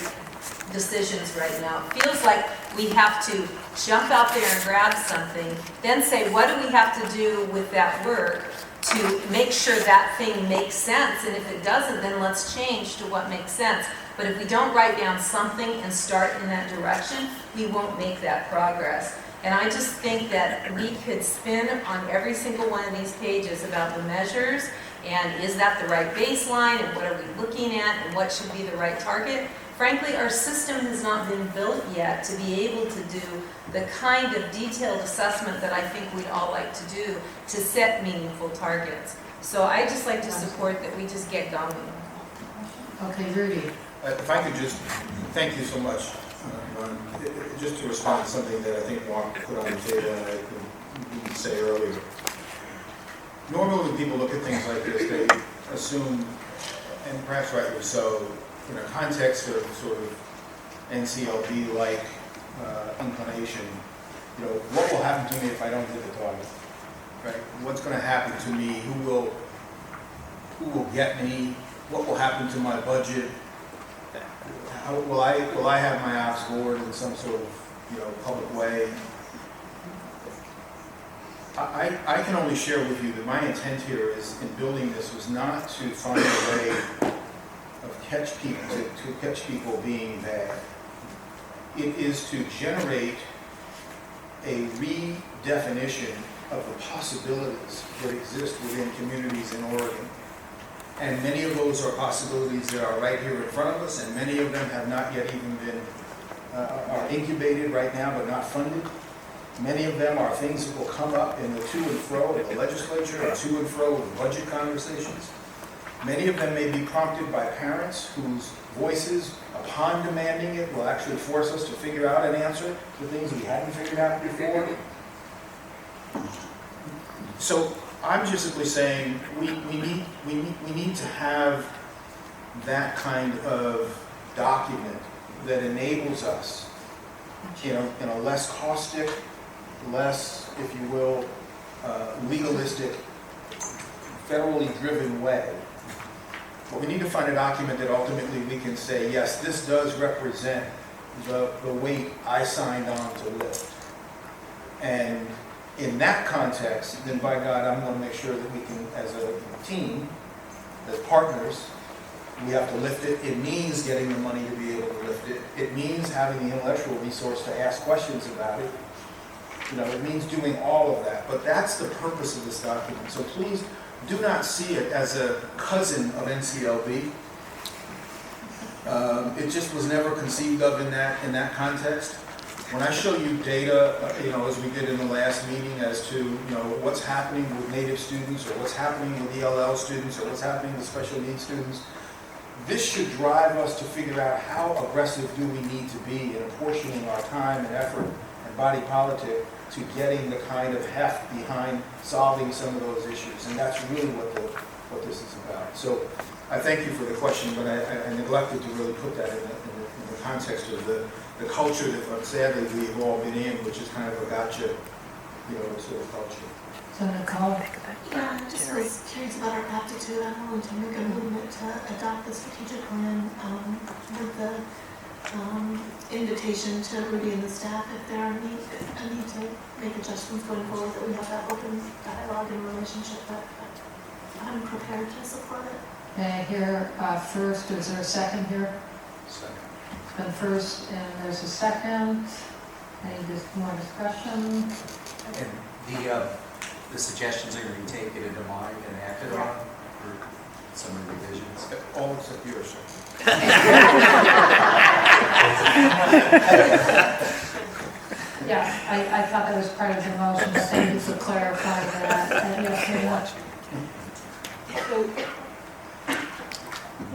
decisions right now. It feels like we have to jump out there and grab something, then say, what do we have to do with that work to make sure that thing makes sense? And if it doesn't, then let's change to what makes sense. But if we don't write down something and start in that direction, we won't make that progress. And I just think that we could spin on every single one of these pages about the measures, and is that the right baseline, and what are we looking at, and what should be the right target. Frankly, our system has not been built yet to be able to do the kind of detailed assessment that I think we'd all like to do to set meaningful targets. So I just like to support that we just get going. Okay, Rudy. If I could just, thank you so much. Just to respond to something that I think Mark put on the table and I didn't say earlier. Normally when people look at things like this, they assume, and perhaps rightly so, in a context of sort of NCLB-like inclination, what will happen to me if I don't hit the target? Right? What's going to happen to me? Who will get me? What will happen to my budget? How, will I have my ops board in some sort of public way? I can only share with you that my intent here is in building this was not to find a way of catch people being bad. It is to generate a redefinition of the possibilities that exist within communities in Oregon. And many of those are possibilities that are right here in front of us, and many of them have not yet even been, are incubated right now but not funded. Many of them are things that will come up in the to and fro of the legislature, or to and fro of budget conversations. Many of them may be prompted by parents whose voices, upon demanding it, will actually force us to figure out an answer to things we hadn't figured out before. So I'm just simply saying we need to have that kind of document that enables us, in a less caustic, less, if you will, legalistic, federally driven way. But we need to find a document that ultimately we can say, yes, this does represent the weight I signed on to lift. And in that context, then by God, I'm going to make sure that we can, as a team, as partners, we have to lift it. It means getting the money to be able to lift it. It means having the intellectual resource to ask questions about it. It means doing all of that. But that's the purpose of this document. So please do not see it as a cousin of NCLB. It just was never conceived of in that context. When I show you data, as we did in the last meeting, as to what's happening with Native students, or what's happening with ELL students, or what's happening with special needs students, this should drive us to figure out how aggressive do we need to be in apportioning our time and effort and body politic to getting the kind of heft behind solving some of those issues. And that's really what this is about. So I thank you for the question, but I neglected to really put that in the context of the culture that sadly we've all been in, which is kind of a gotcha, sort of culture. So Nicole? Yeah, I just was curious about our aptitude. I'm willing to make a movement to adopt the strategic plan with the invitation to Ruby and the staff if there are a need to make adjustments going forward, that we have that open dialogue and relationship. But I'm prepared to support it. May I hear first, is there a second here? Second. It's been first and there's a second. Any more discussion? And the suggestions are going to be taken into mind and acted on for some of the revisions. All except yours, sir. Yeah, I thought that was part of the motion, so thank you for clarifying that. And yes, So,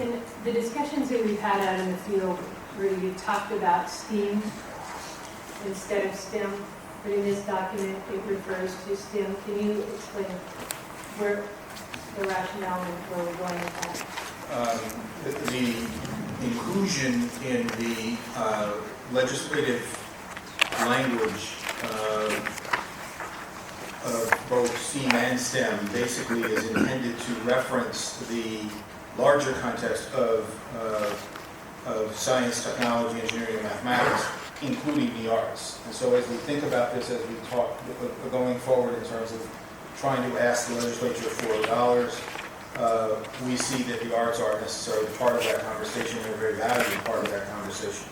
in the discussions that we've had out in the field, where you talked about STEAM instead of STEM, but in this document it refers to STEM. Can you explain where the rationale and where we're going with that? The inclusion in the legislative language of both STEAM and STEM basically is intended to reference the larger context of science, technology, engineering, and mathematics, including the arts. And so as we think about this, as we talk going forward in terms of trying to ask the legislature for dollars, we see that the arts are necessarily part of that conversation and a very valuable part of that conversation.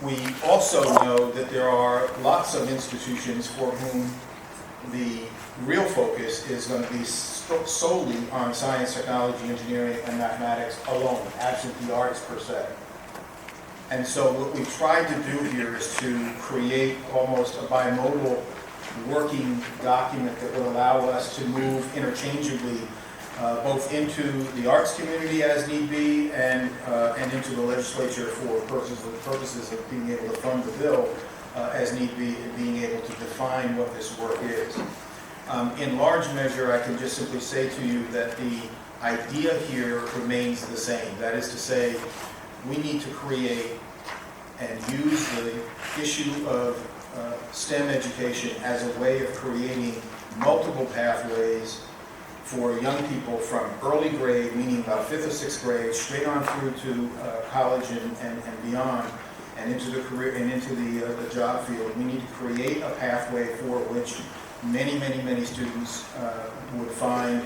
We also know that there are lots of institutions for whom the real focus is going to be solely on science, technology, engineering, and mathematics alone, absent the arts per se. And so what we tried to do here is to create almost a bimodal working document that would allow us to move interchangeably both into the arts community as need be and into the legislature for purposes of being able to fund the bill as need be, and being able to define what this work is. In large measure, I can just simply say to you that the idea here remains the same. That is to say, we need to create and use the issue of STEM education as a way of creating multiple pathways for young people from early grade, meaning about 5th or 6th grade, straight on through to college and beyond, and into the career and into the job field. We need to create a pathway for which many students would find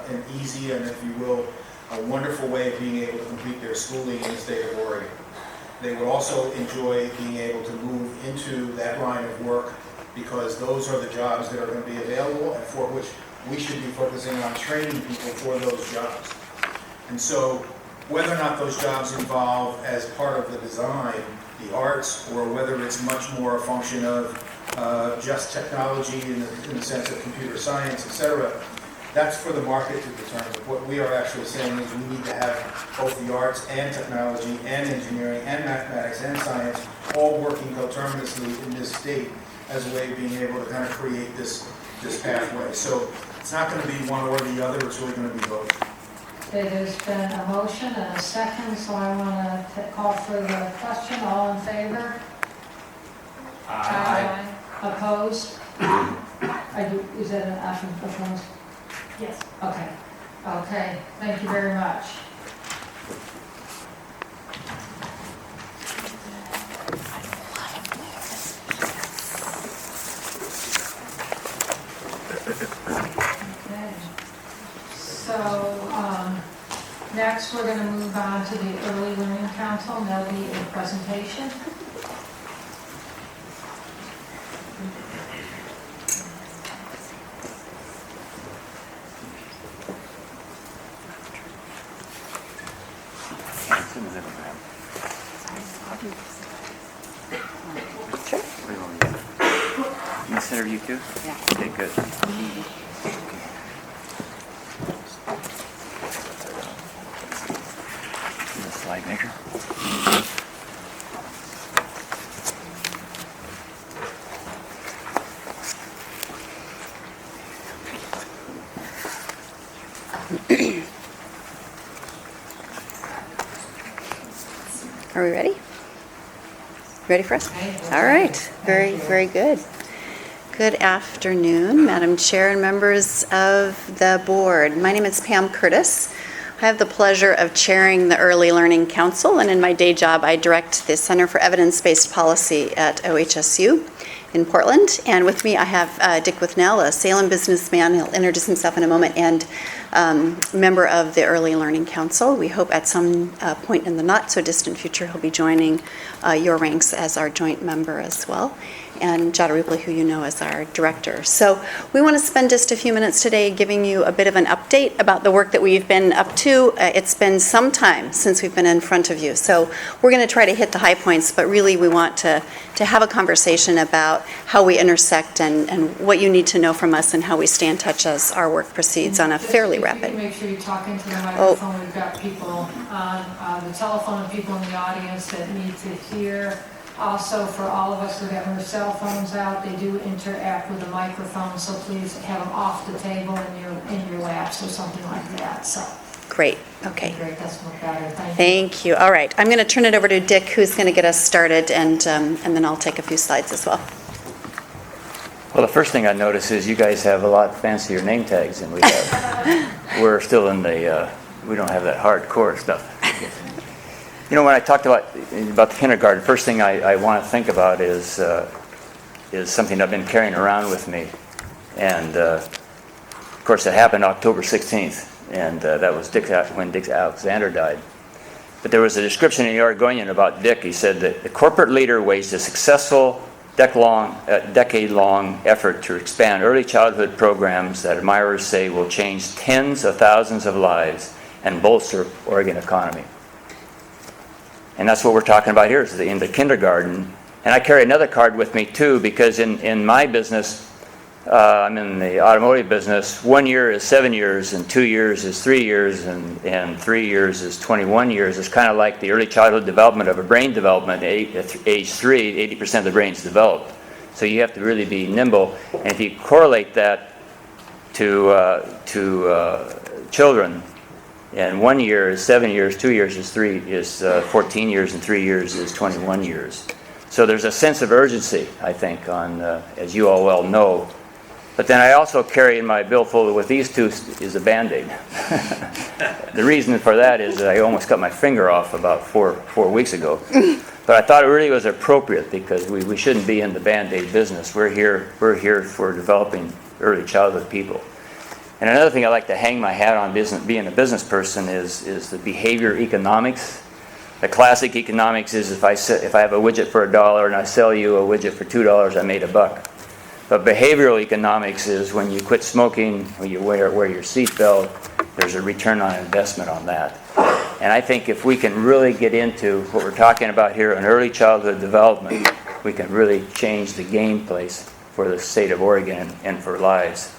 an easy and, if you will, a wonderful way of being able to complete their schooling in the state of Oregon. They would also enjoy being able to move into that line of work because those are the jobs that are going to be available and for which we should be focusing on training people for those jobs. And so whether or not those jobs involve, as part of the design, the arts, or whether it's much more a function of just technology in the sense of computer science, etc., That's for the market to determine. What we are actually saying is we need to have both the arts and technology and engineering and mathematics and science all working coterminously in this state as a way of being able to kind of create this pathway. So it's not going to be one or the other, it's really going to be both. Okay, there's been a motion and a second, so I want to call for the question. All in favor? Aye. Opposed? Is that an option opposed? Yes. Okay. Okay, thank you very much. Okay. So, next we're going to move on to the Early Learning Council, and there'll be a presentation. Consider you too? Yeah. Okay, good. The slide maker. Are we ready? Ready for us? All right. Very, very good. Good afternoon, Madam Chair and members of the board. My name is Pam Curtis. I have the pleasure of chairing the Early Learning Council, and in my day job, I direct the Center for Evidence-Based Policy at OHSU in Portland. And with me, I have Dick Withnell, a Salem businessman. He'll introduce himself in a moment, and member of the Early Learning Council. We hope at some point in the not-so-distant future, he'll be joining your ranks as our joint member as well. And Jada Ripley, who you know as our director. So we want to spend just a few minutes today giving you a bit of an update about the work that we've been up to. It's been some time since we've been in front of you. So we're going to try to hit the high points, but really we want to have a conversation about how we intersect and what you need to know from us and how we stay in touch as our work proceeds on a fairly rapid. Make sure you talk into the microphone. We've got people on the telephone and people in the audience that need to hear. Also, for all of us who have our cell phones out, they do interact with the microphone, so please have them off the table in your laps or something like that. So great. Okay. Great. That's much better. Thank you. All right. I'm going to turn it over to Dick, who's going to get us started, and then I'll take a few slides as well. Well, the first thing I notice is you guys have a lot fancier name tags than we have. We're still in the, we don't have that hardcore stuff. You know, when I talked about the kindergarten, first thing I want to think about is something I've been carrying around with me. And, of course, it happened October 16th, and that was when Dick Alexander died. But there was a description in the Oregonian about Dick. He said that the corporate leader waged a successful decade-long effort to expand early childhood programs that admirers say will change tens of thousands of lives and bolster Oregon economy. And that's what we're talking about here, is in the kindergarten. And I carry another card with me too, because in my business, I'm in the automotive business, 1 year is 7 years, and 2 years is 3 years, and 3 years is 21 years. It's kind of like the early childhood development of a brain development. At age 3, 80% of the brain's developed. So you have to really be nimble. And if you correlate that to children, and 1 year is 7 years, 2 years is 14 years, and 3 years is 21 years. So there's a sense of urgency, I think, on as you all well know. But then I also carry in my billfold with these two is a Band-Aid. The reason for that is that I almost cut my finger off about four weeks ago. But I thought it really was appropriate because we shouldn't be in the Band-Aid business. We're here for developing early childhood people. And another thing I like to hang my hat on being a business person is the behavior economics. The classic economics is if I have a widget for $1 and I sell you a widget for $2, I made $1. But behavioral economics is when you quit smoking, when you wear your seatbelt, there's a return on investment on that. And I think if we can really get into what we're talking about here in early childhood development, we can really change the game place for the state of Oregon and for lives.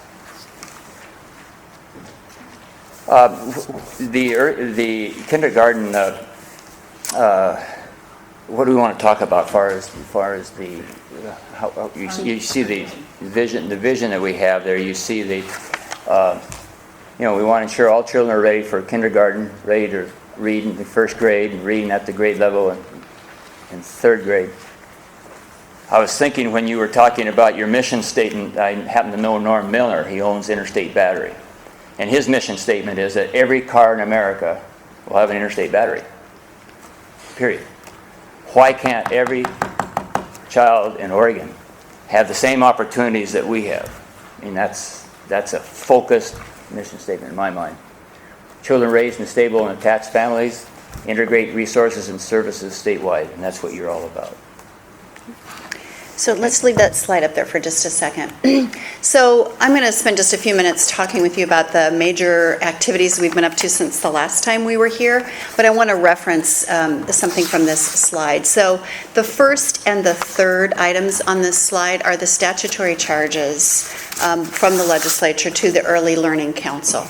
The kindergarten, what do we want to talk about as far as the, you see the vision that we have there, you see the, we want to ensure all children are ready for kindergarten, ready to read in the first grade, and reading at the grade level in third grade. I was thinking when you were talking about your mission statement, I happen to know Norm Milner. He owns Interstate Battery. And his mission statement is that every car in America will have an interstate battery. Period. Why can't every child in Oregon have the same opportunities that we have? I mean, that's a focused mission statement in my mind. Children raised in stable and attached families integrate resources and services statewide, and that's what you're all about. So let's leave that slide up there for just a second. So I'm going to spend just a few minutes talking with you about the major activities we've been up to since the last time we were here, but I want to reference something from this slide. So the first and the third items on this slide are the statutory charges from the legislature to the Early Learning Council.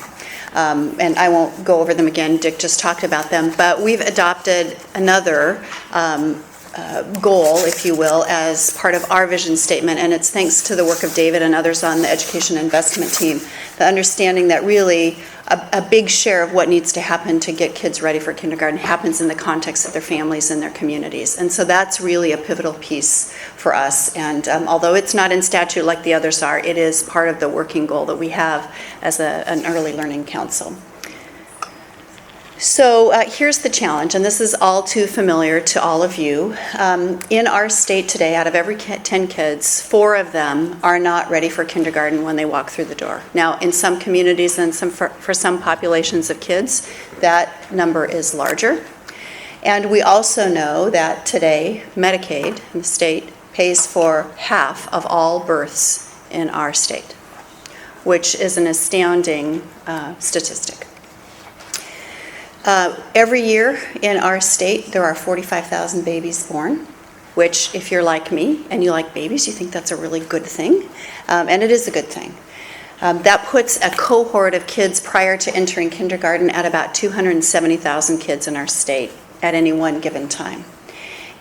And I won't go over them again, Dick just talked about them, but we've adopted another goal, if you will, as part of our vision statement, and it's thanks to the work of David and others on the education investment team, the understanding that really a big share of what needs to happen to get kids ready for kindergarten happens in the context of their families and their communities. And so that's really a pivotal piece for us. And although it's not in statute like the others are, it is part of the working goal that we have as an early learning council. So here's the challenge, and this is all too familiar to all of you. In our state today, out of every 10 kids, 4 of them are not ready for kindergarten when they walk through the door. Now, in some communities and for some populations of kids, that number is larger. And we also know that today, Medicaid in the state pays for half of all births in our state, which is an astounding statistic. Every year in our state, there are 45,000 babies born, which if you're like me and you like babies, you think that's a really good thing, and it is a good thing. That puts a cohort of kids prior to entering kindergarten at about 270,000 kids in our state at any one given time.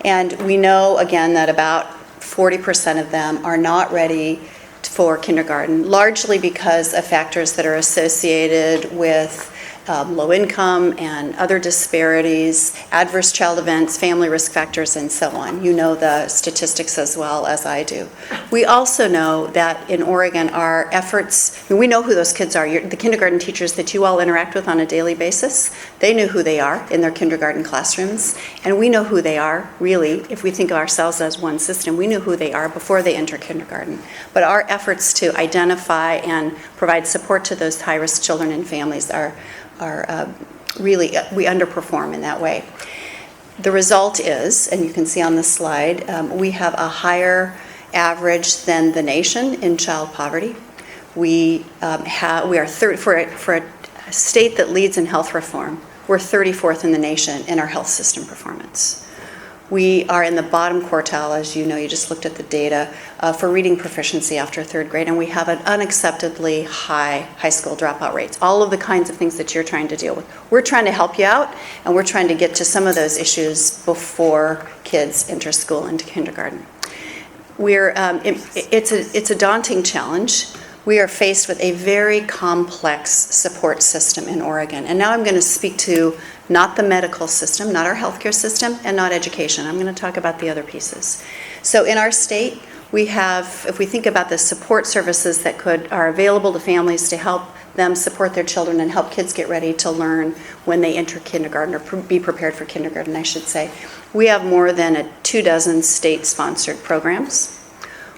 And we know, again, that about 40% of them are not ready for kindergarten, largely because of factors that are associated with low income and other disparities, adverse child events, family risk factors, and so on. You know the statistics as well as I do. We also know that in Oregon, our efforts, we know who those kids are. The kindergarten teachers that you all interact with on a daily basis, they knew who they are in their kindergarten classrooms, and we know who they are, really, if we think of ourselves as one system, we knew who they are before they enter kindergarten. But our efforts to identify and provide support to those high-risk children and families are really, we underperform in that way. The result is, and you can see on the slide, we have a higher average than the nation in child poverty. We are third for a state that leads in health reform. We're 34th in the nation in our health system performance. We are in the bottom quartile, as you know, you just looked at the data, for reading proficiency after 3rd grade, and we have an unacceptably high school dropout rates. All of the kinds of things that you're trying to deal with. We're trying to help you out, and we're trying to get to some of those issues before kids enter school into kindergarten. It's a daunting challenge. We are faced with a very complex support system in Oregon. And now I'm going to speak to not the medical system, not our healthcare system, and not education. I'm going to talk about the other pieces. So in our state, we have, if we think about the support services that are available to families to help them support their children and help kids get ready to learn when they enter kindergarten, or be prepared for kindergarten, I should say. We have more than 24 state-sponsored programs.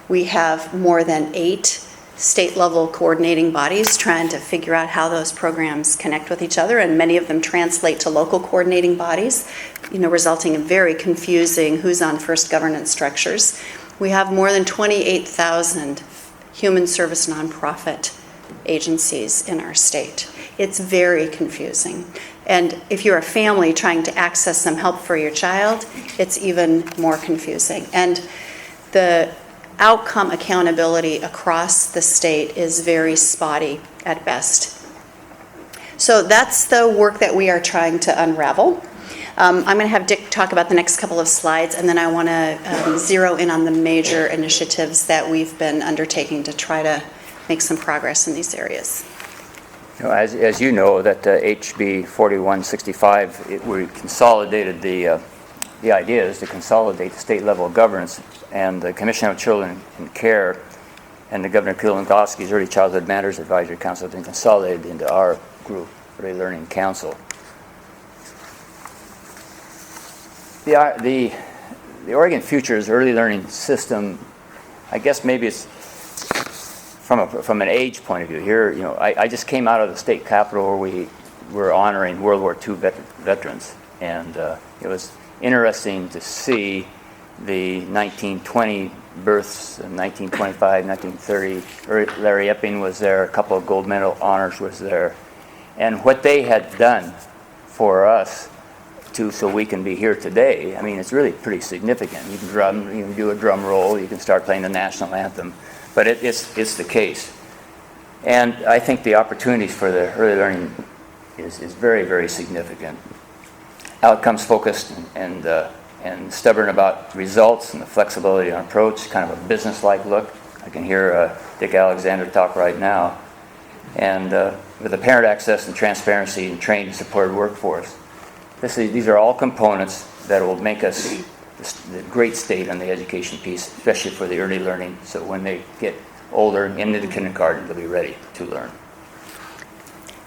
We have more than 8 state-level coordinating bodies trying to figure out how those programs connect with each other, and many of them translate to local coordinating bodies, resulting in very confusing who's on first governance structures. We have more than 28,000 human service nonprofit agencies in our state. It's very confusing. And if you're a family trying to access some help for your child, it's even more confusing. And the outcome accountability across the state is very spotty at best. So that's the work that we are trying to unravel. I'm going to have Dick talk about the next couple of slides, and then I want to zero in on the major initiatives that we've been undertaking to try to make some progress in these areas. You know, as you know, that HB 4165, we consolidated the idea is to consolidate the state level of governance, and the Commission on Children in Care and the Governor Kulongoski's Early Childhood Matters Advisory Council have been consolidated into our group, Early Learning Council. The Oregon Futures Early Learning System, I guess maybe it's from an age point of view. Here, you know, I just came out of the state capitol where we were honoring World War II veterans, and it was interesting to see the 1920 births, 1925, 1930. Larry Epping was there, a couple of gold medal honors was there, and what they had done for us so we can be here today. I mean, it's really pretty significant. You can do a drum roll, you can start playing the national anthem, but it's the case. And I think the opportunities for the early learning is very, very significant. Outcomes focused and stubborn about results and the flexibility on approach, kind of a business-like look. I can hear Dick Alexander talk right now. And with the parent access and transparency and trained and supported workforce. These are all components that will make us the great state on the education piece, especially for the early learning, so when they get older into the kindergarten, they'll be ready to learn.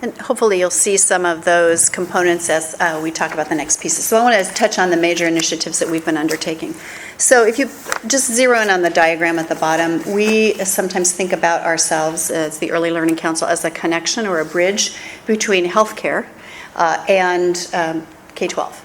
And hopefully you'll see some of those components as we talk about the next pieces. So I want to touch on the major initiatives that we've been undertaking. So if you just zero in on the diagram at the bottom, we sometimes think about ourselves as the Early Learning Council as a connection or a bridge between healthcare and K-12.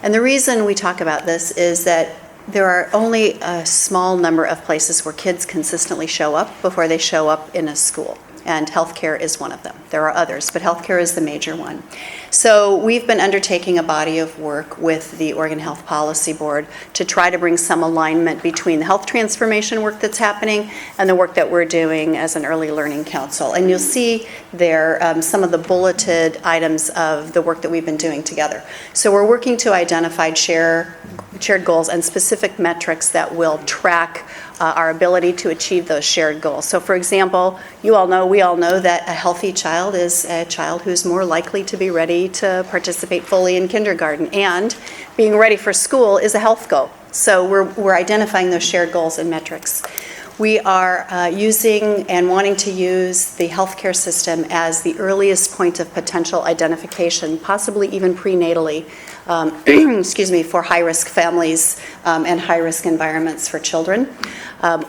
And the reason we talk about this is that there are only a small number of places where kids consistently show up before they show up in a school. And healthcare is one of them. There are others, but healthcare is the major one. So we've been undertaking a body of work with the Oregon Health Policy Board to try to bring some alignment between the health transformation work that's happening and the work that we're doing as an early learning council. And you'll see there some of the bulleted items of the work that we've been doing together. So we're working to identify shared goals and specific metrics that will track our ability to achieve those shared goals. So for example, we all know that a healthy child is a child who's more likely to be ready to participate fully in kindergarten, and being ready for school is a health goal. So we're identifying those shared goals and metrics. We are using and wanting to use the healthcare system as the earliest point of potential identification, possibly even prenatally, for high-risk families and high-risk environments for children.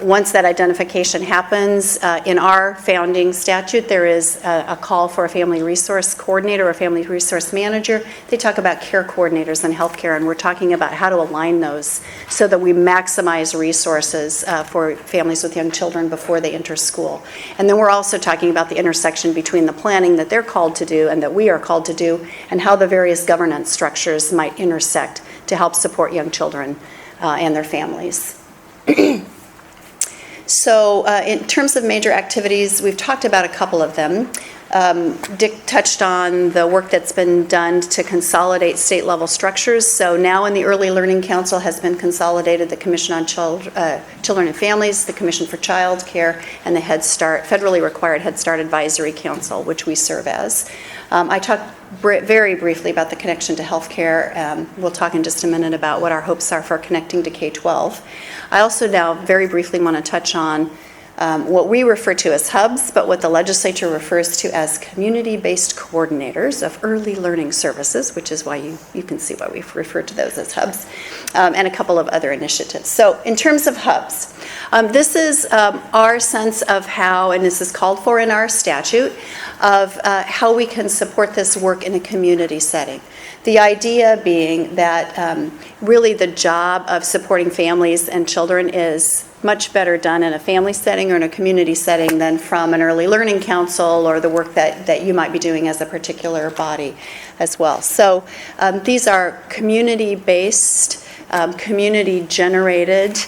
Once that identification happens, in our founding statute, there is a call for a family resource coordinator or a family resource manager. They talk about care coordinators in healthcare, and we're talking about how to align those so that we maximize resources for families with young children before they enter school. And then we're also talking about the intersection between the planning that they're called to do and that we are called to do, and how the various governance structures might intersect to help support young children and their families. So in terms of major activities, we've talked about a couple of them. Dick touched on the work that's been done to consolidate state-level structures. So now in the Early Learning Council has been consolidated the Commission on Children and Families, the Commission for Child Care, and the Head Start, federally required Head Start Advisory Council, which we serve as. I talked very briefly about the connection to healthcare. We'll talk in just a minute about what our hopes are for connecting to K-12. I also now very briefly want to touch on what we refer to as hubs, but what the legislature refers to as community-based coordinators of early learning services, which is why you can see why we've referred to those as hubs, and a couple of other initiatives. So in terms of hubs, this is our sense of how, and this is called for in our statute, of how we can support this work in a community setting. The idea being that really the job of supporting families and children is much better done in a family setting or in a community setting than from an early learning council or the work that you might be doing as a particular body as well. So these are community-based, community-generated,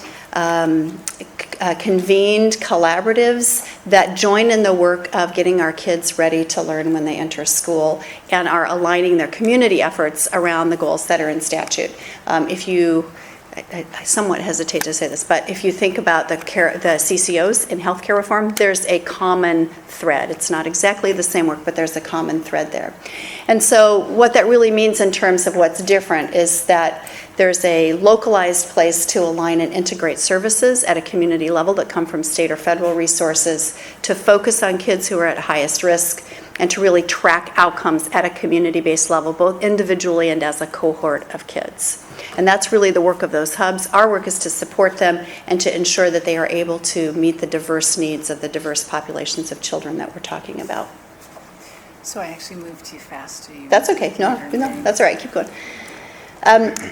convened collaboratives that join in the work of getting our kids ready to learn when they enter school and are aligning their community efforts around the goals that are in statute. If you, I somewhat hesitate to say this, but if you think about the CCOs in healthcare reform, there's a common thread. It's not exactly the same work, but there's a common thread there. And so what that really means in terms of what's different is that there's a localized place to align and integrate services at a community level that come from state or federal resources to focus on kids who are at highest risk and to really track outcomes at a community-based level, both individually and as a cohort of kids. And that's really the work of those hubs. Our work is to support them and to ensure that they are able to meet the diverse needs of the diverse populations of children that we're talking about. So I actually moved too fast to you. That's okay. No, that's all right. Keep going.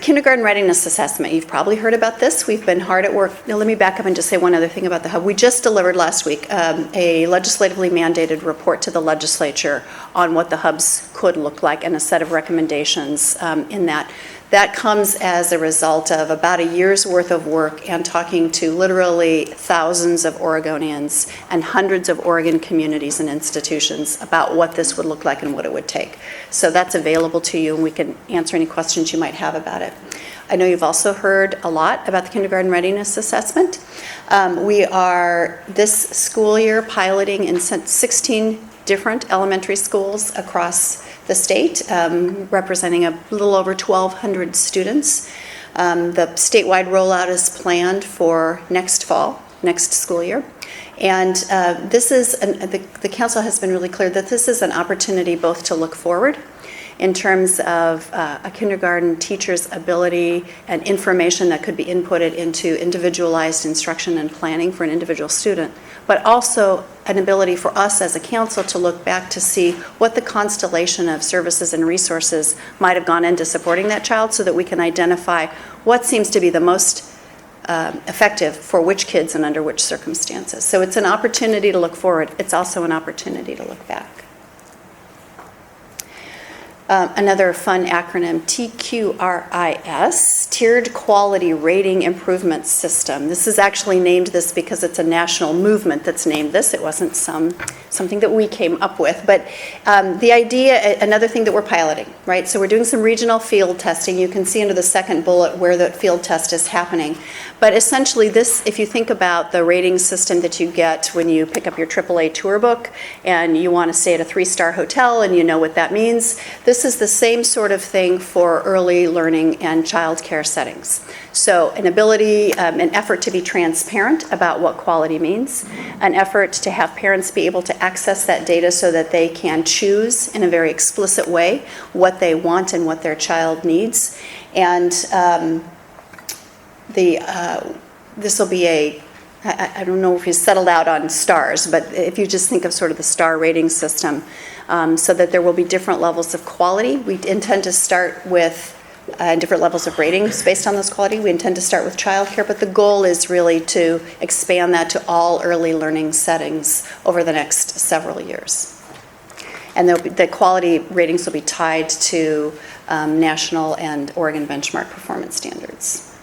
Kindergarten readiness assessment. You've probably heard about this. We've been hard at work. Now, let me back up and just say one other thing about the hub. We just delivered last week a legislatively mandated report to the legislature on what the hubs could look like and a set of recommendations in that. That comes as a result of about a year's worth of work and talking to literally thousands of Oregonians and hundreds of Oregon communities and institutions about what this would look like and what it would take. So that's available to you, and we can answer any questions you might have about it. I know you've also heard a lot about the kindergarten readiness assessment. We are this school year piloting in 16 different elementary schools across the state, representing a little over 1,200 students. The statewide rollout is planned for next fall, next school year. And this is, the council has been really clear that this is an opportunity both to look forward in terms of a kindergarten teacher's ability and information that could be inputted into individualized instruction and planning for an individual student, but also an ability for us as a council to look back to see what the constellation of services and resources might have gone into supporting that child so that we can identify what seems to be the most effective for which kids and under which circumstances. So it's an opportunity to look forward. It's also an opportunity to look back. Another fun acronym, TQRIS, Tiered Quality Rating Improvement System. This is actually named this because it's a national movement that's named this. It wasn't something that we came up with. But the idea, another thing that we're piloting, right? So we're doing some regional field testing. You can see under the second bullet where the field test is happening. But essentially this, if you think about the rating system that you get when you pick up your AAA tour book and you want to stay at a 3-star hotel and you know what that means, this is the same sort of thing for early learning and child care settings. So an ability, an effort to be transparent about what quality means, an effort to have parents be able to access that data so that they can choose in a very explicit way what they want and what their child needs. And this will be I don't know if you settled out on stars, but if you just think of sort of the star rating system, so that there will be different levels of quality. We intend to start with different levels of ratings based on those quality. We intend to start with childcare, but the goal is really to expand that to all early learning settings over the next several years. And the quality ratings will be tied to national and Oregon benchmark performance standards.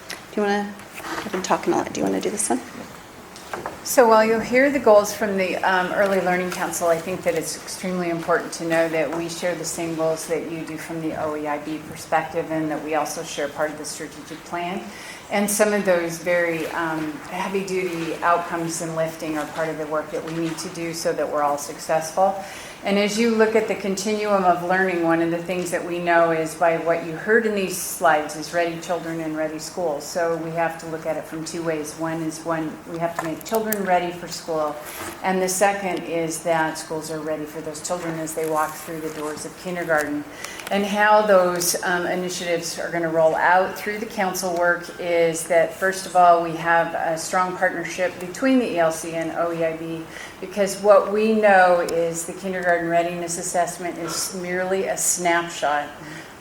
Do you want to? I've been talking a lot. Do you want to do this one? So while you'll hear the goals from the Early Learning Council, I think that it's extremely important to know that we share the same goals that you do from the OEIB perspective, and that we also share part of the strategic plan. And some of those very heavy-duty outcomes and lifting are part of the work that we need to do so that we're all successful. And as you look at the continuum of learning, one of the things that we know is by what you heard in these slides is ready children and ready schools. So we have to look at it from two ways. One is we have to make children ready for school. And the second is that schools are ready for those children as they walk through the doors of kindergarten. And how those initiatives are going to roll out through the council work is that, first of all, we have a strong partnership between the ELC and OEIB, because what we know is the kindergarten readiness assessment is merely a snapshot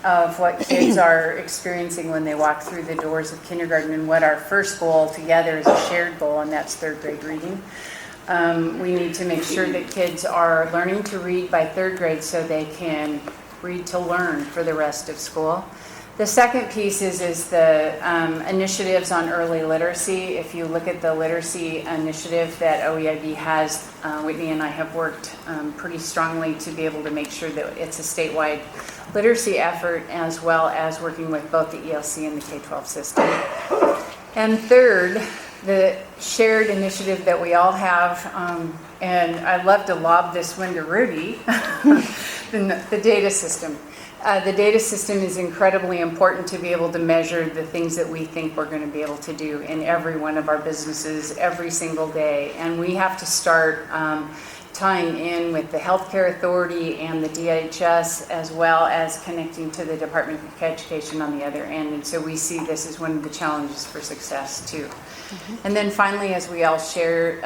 of what kids are experiencing when they walk through the doors of kindergarten, and what our first goal together is a shared goal, and that's third grade reading. We need to make sure that kids are learning to read by third grade so they can read to learn for the rest of school. The second piece is the initiatives on early literacy. If you look at the literacy initiative that OEIB has, Whitney and I have worked pretty strongly to be able to make sure that it's a statewide literacy effort, as well as working with both the ELC and the K-12 system. And third, the shared initiative that we all have, and I'd love to lob this one to Rudy, the data system. The data system is incredibly important to be able to measure the things that we think we're going to be able to do in every one of our businesses every single day. And we have to start tying in with the Healthcare Authority and the DHS, as well as connecting to the Department of Education on the other end. And so we see this as one of the challenges for success too. And then finally, as we all share,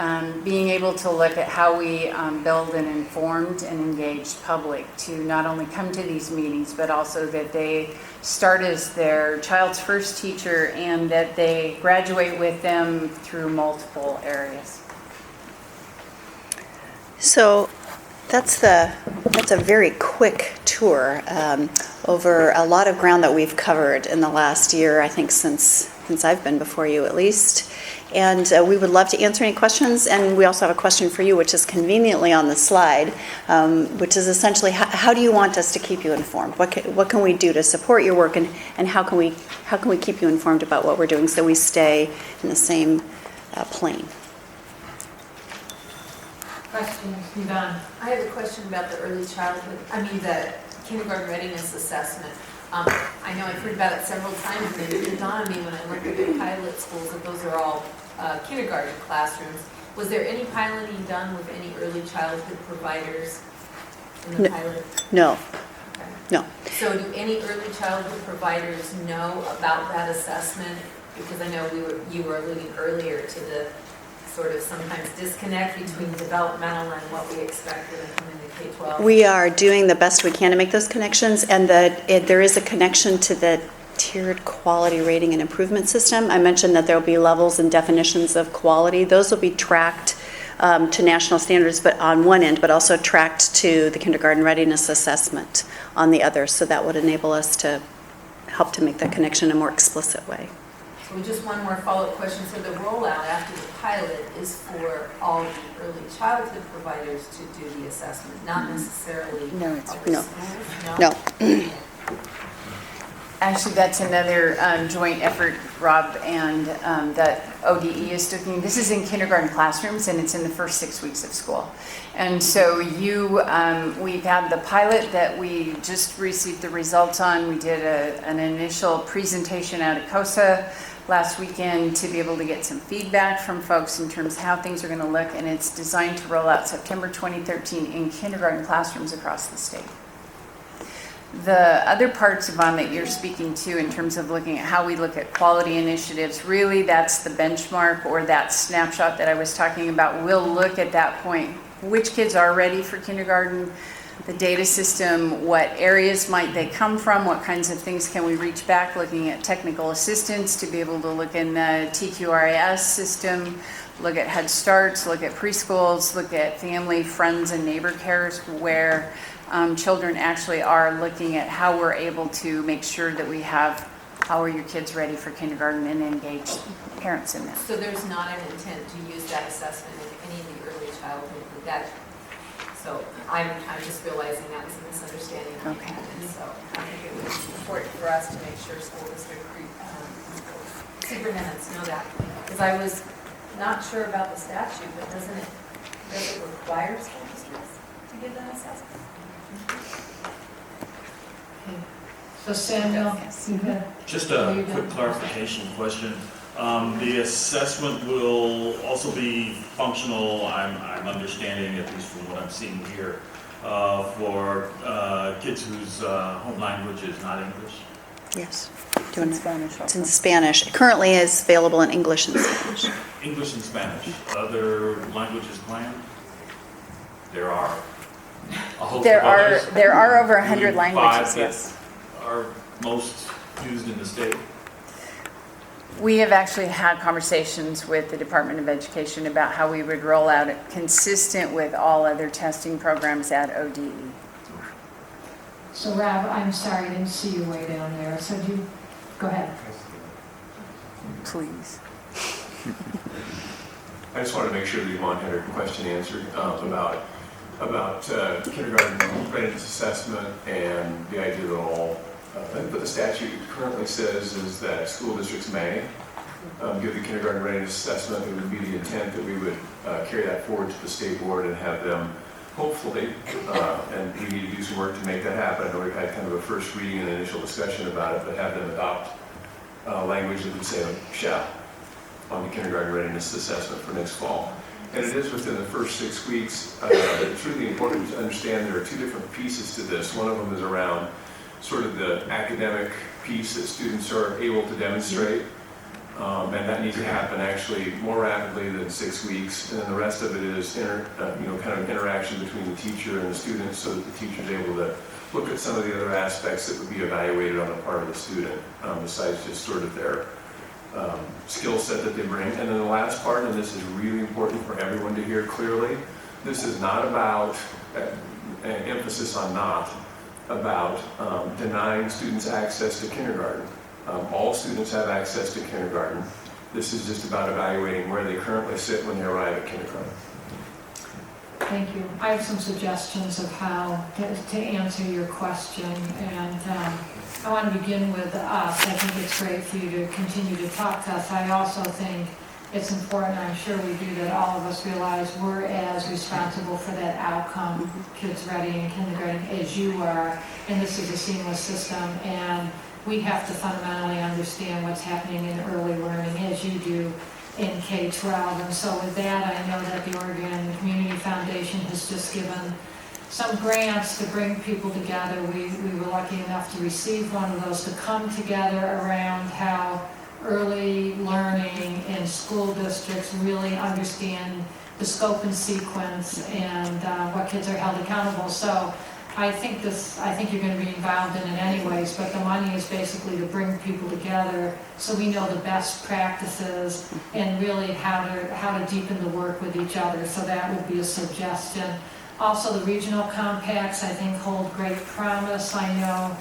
being able to look at how we build an informed and engaged public to not only come to these meetings, but also that they start as their child's first teacher and that they graduate with them through multiple areas. So that's a very quick tour over a lot of ground that we've covered in the last year, I think since I've been before you at least. And we would love to answer any questions. And we also have a question for you, which is conveniently on the slide, which is essentially, how do you want us to keep you informed? What can we do to support your work, and how can we keep you informed about what we're doing so we stay in the same plane? Questions, Yvonne? I have a question about the the kindergarten readiness assessment. I know I've heard about it several times, and it didn't dawn on me when I looked at the pilot schools that those are all kindergarten classrooms. Was there any piloting done with any early childhood providers in the pilot? No. Okay. No. So do any early childhood providers know about that assessment? Because I know you were alluding earlier to the sort of sometimes disconnect between developmental and what we expect when they come into K-12. We are doing the best we can to make those connections, and there is a connection to the tiered quality rating and improvement system. I mentioned that there will be levels and definitions of quality. Those will be tracked to national standards, but on one end, but also tracked to the kindergarten readiness assessment on the other. So that would enable us to help to make that connection in a more explicit way. So just one more follow-up question. So the rollout after the pilot is for all the early childhood providers to do the assessment, not necessarily No, other no. schools? No. Actually, that's another joint effort, Rob, and that ODE is doing. This is in kindergarten classrooms, and it's in the first 6 weeks of school. And so we've had the pilot that we just received the results on. We did an initial presentation out at COSA last weekend to be able to get some feedback from folks in terms of how things are going to look, and it's designed to roll out September 2013 in kindergarten classrooms across the state. The other parts, Yvonne, that you're speaking to in terms of looking at how we look at quality initiatives, really that's the benchmark or that snapshot that I was talking about. We'll look at that point, which kids are ready for kindergarten, the data system, what areas might they come from, what kinds of things can we reach back, looking at technical assistance to be able to look in the TQRIS system, look at Head Starts, look at preschools, look at family, friends, and neighbor cares where children actually are looking at how we're able to make sure that we have how are your kids ready for kindergarten and engage parents in that. So there's not an intent to use that assessment in any of the early childhood, so I'm just realizing that was a misunderstanding. Okay. And so I think it was important for us to make sure school district superintendents know that. Because I was not sure about the statute, but does it require school districts to give that assessment? So Samuel, Just a quick clarification question. The assessment will also be functional, I'm understanding, at least from what I'm seeing here, for kids whose home language is not English? Yes. In Spanish. It's in Spanish. It currently is available in English and Spanish. English and Spanish. Other languages planned? There are a host There of others. are over 100 Five languages, that yes. are most used in the state. We have actually had conversations with the Department of Education about how we would roll out it consistent with all other testing programs at ODE. So Rob, I'm sorry, I didn't see you way down there, so go ahead. Please. I just wanted to make sure that Yvonne had her question answered about kindergarten readiness assessment and the idea that all, I think what the statute currently says is that school districts may give the kindergarten readiness assessment. It would be the intent that we would carry that forward to the state board and have them hopefully, and we need to do some work to make that happen. I know we've had kind of a first reading and initial discussion about it, but have them adopt language that would say shall on the kindergarten readiness assessment for next fall. And it is within the first 6 weeks. It's really important to understand there are two different pieces to this. One of them is around sort of the academic piece that students are able to demonstrate. And that needs to happen actually more rapidly than 6 weeks. And then the rest of it is kind of interaction between the teacher and the student, so that the teacher is able to look at some of the other aspects that would be evaluated on the part of the student, besides just sort of their skill set that they bring. And then the last part, and this is really important for everyone to hear clearly, this is not about, an emphasis on not, about denying students access to kindergarten. All students have access to kindergarten. This is just about evaluating where they currently sit when they arrive at kindergarten. Thank you. I have some suggestions of how to answer your question, and I want to begin with us. I think it's great for you to continue to talk to us. I also think it's important, I'm sure we do, that all of us realize we're as responsible for that outcome, kids ready in kindergarten, as you are, and this is a seamless system, and we have to fundamentally understand what's happening in early learning, as you do in K-12. And so with that, I know that the Oregon Community Foundation has just given some grants to bring people together. We were lucky enough to receive one of those, to come together around how early learning in school districts really understand the scope and sequence and what kids are held accountable. So I think you're going to be involved in it anyways, but the money is basically to bring people together so we know the best practices and really how to deepen the work with each other. So that would be a suggestion. Also, the regional compacts, I think, hold great promise. I know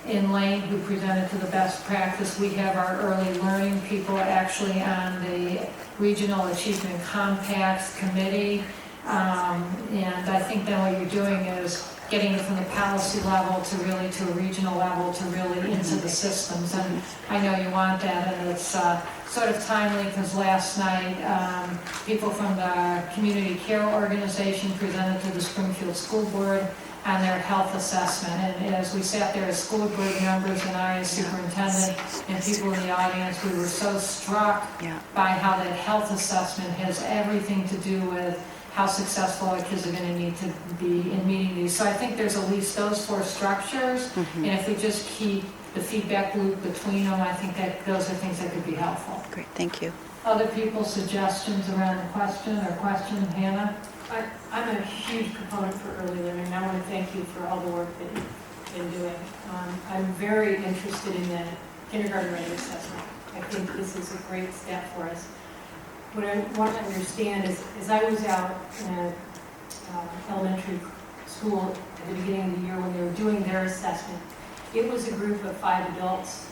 in Lane, who presented to the best practice, we have our early learning people actually on the Regional Achievement Compacts Committee. And I think then what you're doing is getting it from the policy level to a regional level to really into the systems. And I know you want that, and it's sort of timely because last night people from the Community Care Organization presented to the Springfield School Board on their health assessment. And as we sat there as school board members and I as superintendent and people in the audience, we were so struck by how that health assessment has everything to do with how successful our kids are going to need to be in meeting these. So I think there's at least those four structures, and if we just keep the feedback loop between them, I think that those are things that could be helpful. Great, thank you. Other people's suggestions around the question Hannah? I'm a huge proponent for early learning, and I want to thank you for all the work that you've been doing. I'm very interested in the kindergarten readiness assessment. I think this is a great step for us. What I want to understand is, as I was out in an elementary school at the beginning of the year when they were doing their assessment, it was a group of 5 adults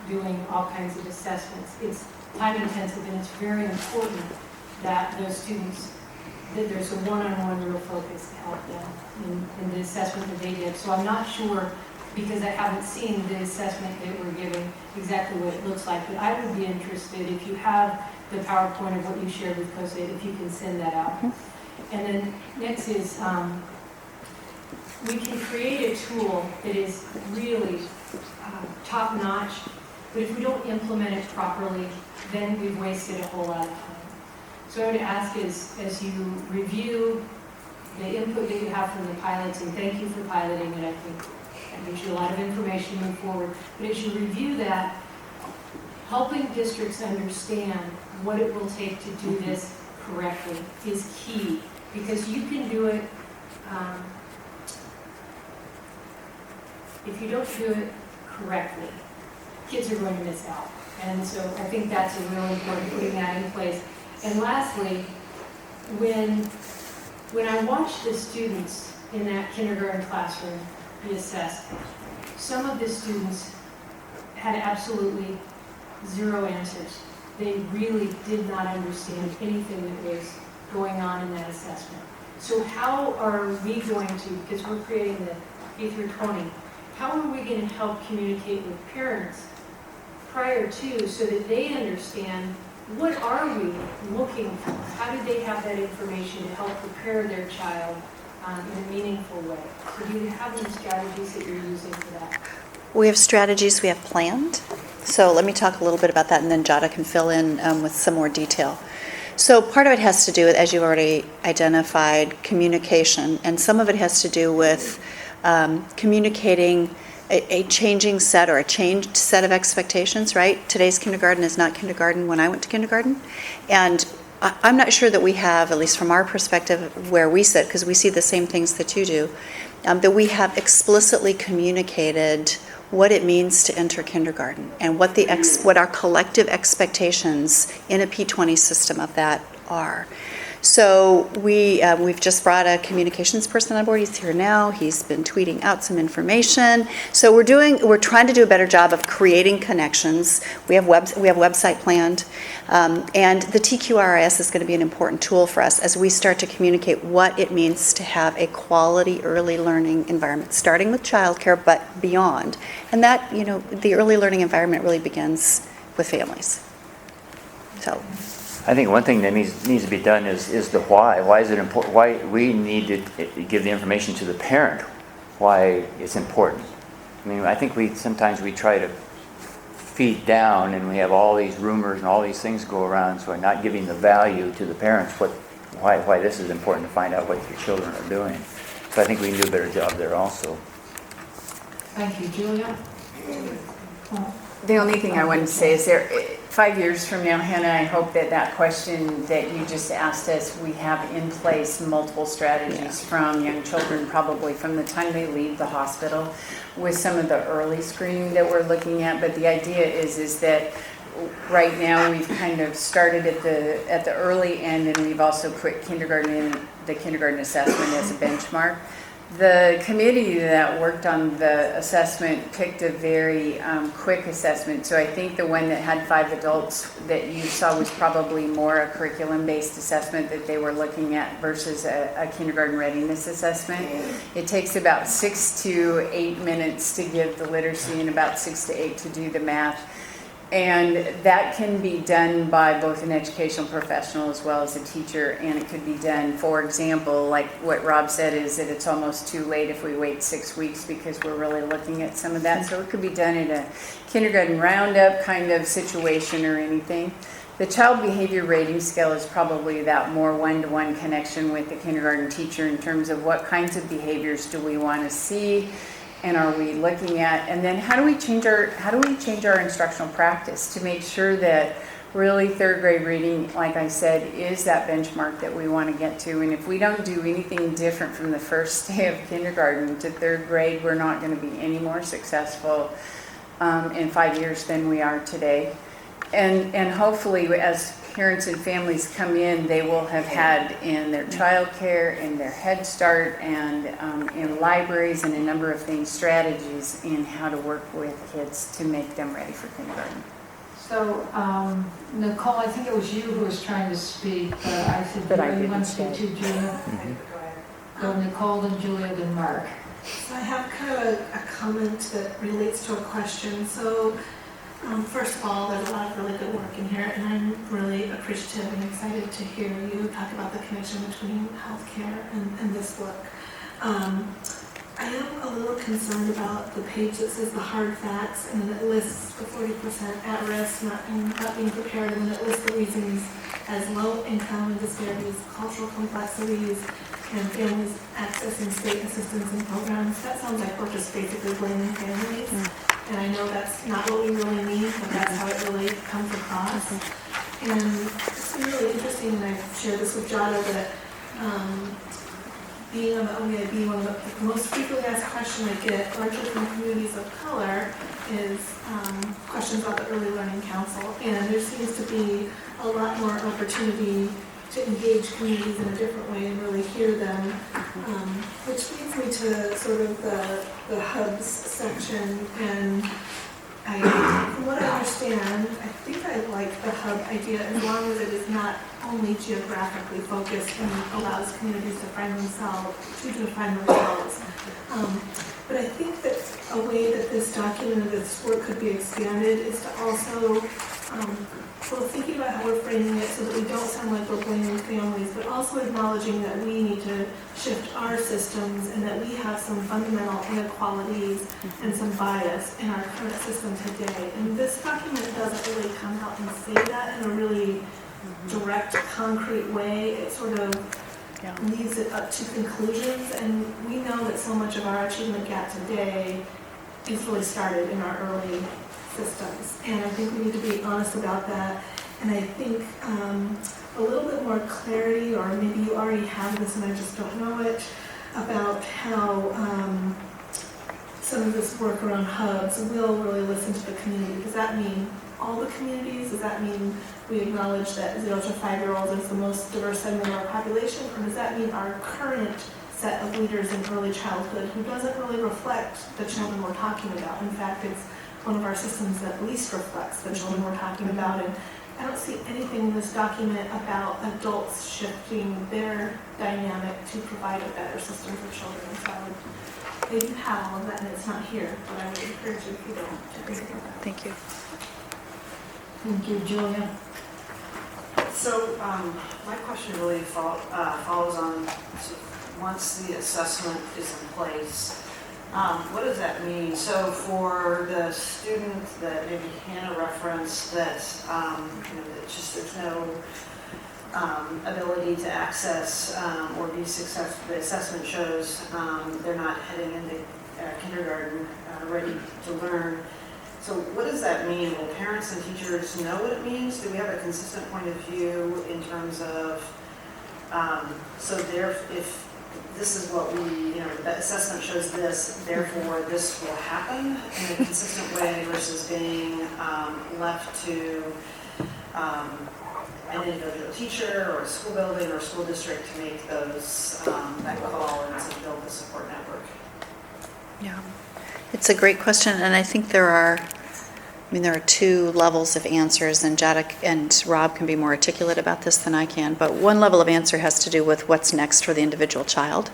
doing all kinds of assessments. It's time intensive, and it's very important that those students, that there's a one-on-one real focus to help them in the assessment that they did. So I'm not sure, because I haven't seen the assessment that we're giving, exactly what it looks like, but I would be interested if you have the PowerPoint of what you shared with COSA, if you can send that out. And then next is, we can create a tool that is really top-notch, but if we don't implement it properly, then we've wasted a whole lot of time. So I would ask is, as you review the input that you have from the pilots, and thank you for piloting it, I think that gives you a lot of information to move forward, but as you review that, helping districts understand what it will take to do this correctly is key, because you can do it, if you don't do it correctly, kids are going to miss out. And so I think that's a really important, putting that in place. And lastly, when I watch the students in that kindergarten classroom, be assessed. Some of the students had absolutely zero answers. They really did not understand anything that was going on in that assessment. So how are we going to, because we're creating the K through 20, how are we going to help communicate with parents prior to so that they understand what are we looking for? How do they have that information to help prepare their child in a meaningful way? So do you have any strategies that you're using for that? We have strategies we have planned. So let me talk a little bit about that, and then Jada can fill in with some more detail. So part of it has to do with, as you already identified, communication, and some of it has to do with communicating a changing set or a changed set of expectations, right? Today's kindergarten is not kindergarten when I went to kindergarten. And I'm not sure that we have, at least from our perspective, where we sit, because we see the same things that you do, that we have explicitly communicated what it means to enter kindergarten and what our collective expectations in a P20 system of that are. So we've just brought a communications person on board. He's here now. He's been tweeting out some information. So we're trying to do a better job of creating connections. We have website planned, and the TQRIS is going to be an important tool for us as we start to communicate what it means to have a quality early learning environment, starting with childcare but beyond. And that, the early learning environment really begins with families. So. I think one thing that needs to be done is the why. Why is it important? Why we need to give the information to the parent why it's important. I mean, I think sometimes we try to feed down, and we have all these rumors and all these things go around, so we're not giving the value to the parents why this is important to find out what your children are doing. So I think we can do a better job there also. Thank you. Julia? The only thing I wanted to say is 5 years from now, Hannah, I hope that question that you just asked us, we have in place multiple strategies from young children, probably from the time they leave the hospital, with some of the early screening that we're looking at. But the idea is that right now we've kind of started at the early end, and we've also put kindergarten in the kindergarten assessment as a benchmark. The committee that worked on the assessment picked a very quick assessment. So I think the one that had 5 adults that you saw was probably more a curriculum-based assessment that they were looking at versus a kindergarten readiness assessment. It takes about 6 to 8 minutes to give the literacy and about 6 to 8 to do the math. And that can be done by both an educational professional as well as a teacher, and it could be done, for example, like what Rob said, is that it's almost too late if we wait 6 weeks because we're really looking at some of that. So it could be done in a kindergarten roundup kind of situation or anything. The child behavior rating scale is probably that more one-to-one connection with the kindergarten teacher in terms of what kinds of behaviors do we want to see, and are we looking at, and then how do we change our instructional practice to make sure that really third grade reading, like I said, is that benchmark that we want to get to. And if we don't do anything different from the first day of kindergarten to third grade, we're not going to be any more successful in 5 years than we are today. And hopefully, as parents and families come in, they will have had in their childcare, in their Head Start, and in libraries and a number of things, strategies in how to work with kids to make them ready for kindergarten. So, Nicole, I think it was you who was trying to speak, but I said, But I you didn't want to speak to Julia? Go Nicole, then Julia, then Mark. So I have kind of a comment that relates to a question. So first of all, there's a lot of really good work in here, and I'm really appreciative and excited to hear you talk about the connection between healthcare and this work. I am a little concerned about the page that says the hard facts, and then it lists the 40% at risk, not being prepared, and then it lists the reasons as low income and disparities, cultural complexities, and families accessing state assistance and programs. That sounds like we're just basically blaming families. And I know that's not what we really mean, but that's how it really comes across. And it's been really interesting, and I've shared this with Jada, that being on the OEIB, one of the most frequently asked question I get, largely from communities of color, is questions about the Early Learning Council. And there seems to be a lot more opportunity to engage communities in a different way and really hear them, which leads me me to sort of the hubs section, and from what I understand, I think I like the hub idea as long as it is not only geographically focused and allows communities to define themselves. But I think that a way that this document or this work could be expanded is to also, well, thinking about how we're framing it so that we don't sound like we're blaming families, but also acknowledging that we need to shift our systems and that we have some fundamental inequalities and some bias in our current system today. And this document doesn't really come out and say that in a really direct, concrete way. It sort of leaves it up to conclusions, and we know that so much of our achievement gap today is really started in our early systems, and I think we need to be honest about that. And I think a little bit more clarity, or maybe you already have this and I just don't know it, about how some of this work around hubs will really listen to the community. Does that mean all the communities? Does that mean we acknowledge that 0 to 5-year-olds is the most diverse segment of our population? Or does that mean our current set of leaders in early childhood who doesn't really reflect the children we're talking about? In fact, it's one of our systems that least reflects the children we're talking about. And I don't see anything in this document about adults shifting their dynamic to provide a better system for children. So they do have all of that, and it's not here, but I would encourage you if you don't to think about that. Thank you. Thank you, Julia. So my question really follows on, so once the assessment is in place, what does that mean? So for the student that maybe Hannah referenced that, that just there's no ability to access or be successful, the assessment shows they're not heading into kindergarten ready to learn. So what does that mean? Will parents and teachers know what it means? Do we have a consistent point of view in terms of, if this is what the assessment shows this, therefore this will happen in a consistent way versus being left to an individual teacher or a school building or a school district to make those, that call and to build the support network? Yeah, it's a great question, and I think there are two levels of answers, and Jada and Rob can be more articulate about this than I can, but one level of answer has to do with what's next for the individual child,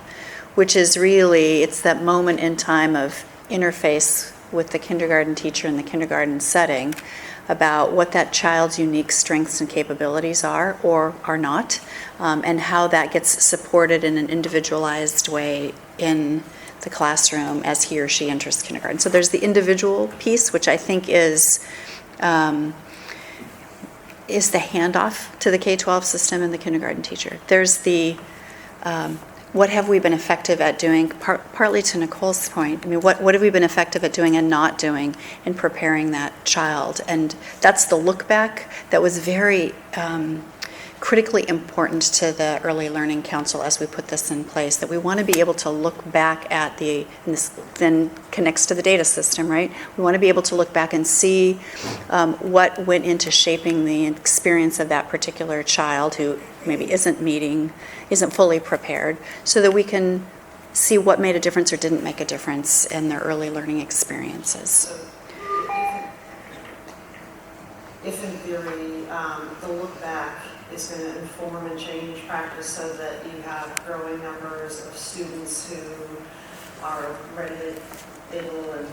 which is really, it's that moment in time of interface with the kindergarten teacher in the kindergarten setting about what that child's unique strengths and capabilities are or are not, and how that gets supported in an individualized way in the classroom as he or she enters kindergarten. So there's the individual piece, which I think is the handoff to the K-12 system and the kindergarten teacher. There's the what have we been effective at doing, partly to Nicole's point. What have we been effective at doing and not doing in preparing that child? And that's the look back that was very critically important to the Early Learning Council as we put this in place, that we want to be able to look back at and this then connects to the data system, right? We want to be able to look back and see what went into shaping the experience of that particular child who maybe isn't fully prepared, so that we can see what made a difference or didn't make a difference in their early learning experiences. So if in theory, the look back is going to inform and change practice so that you have growing numbers of students who are ready to able and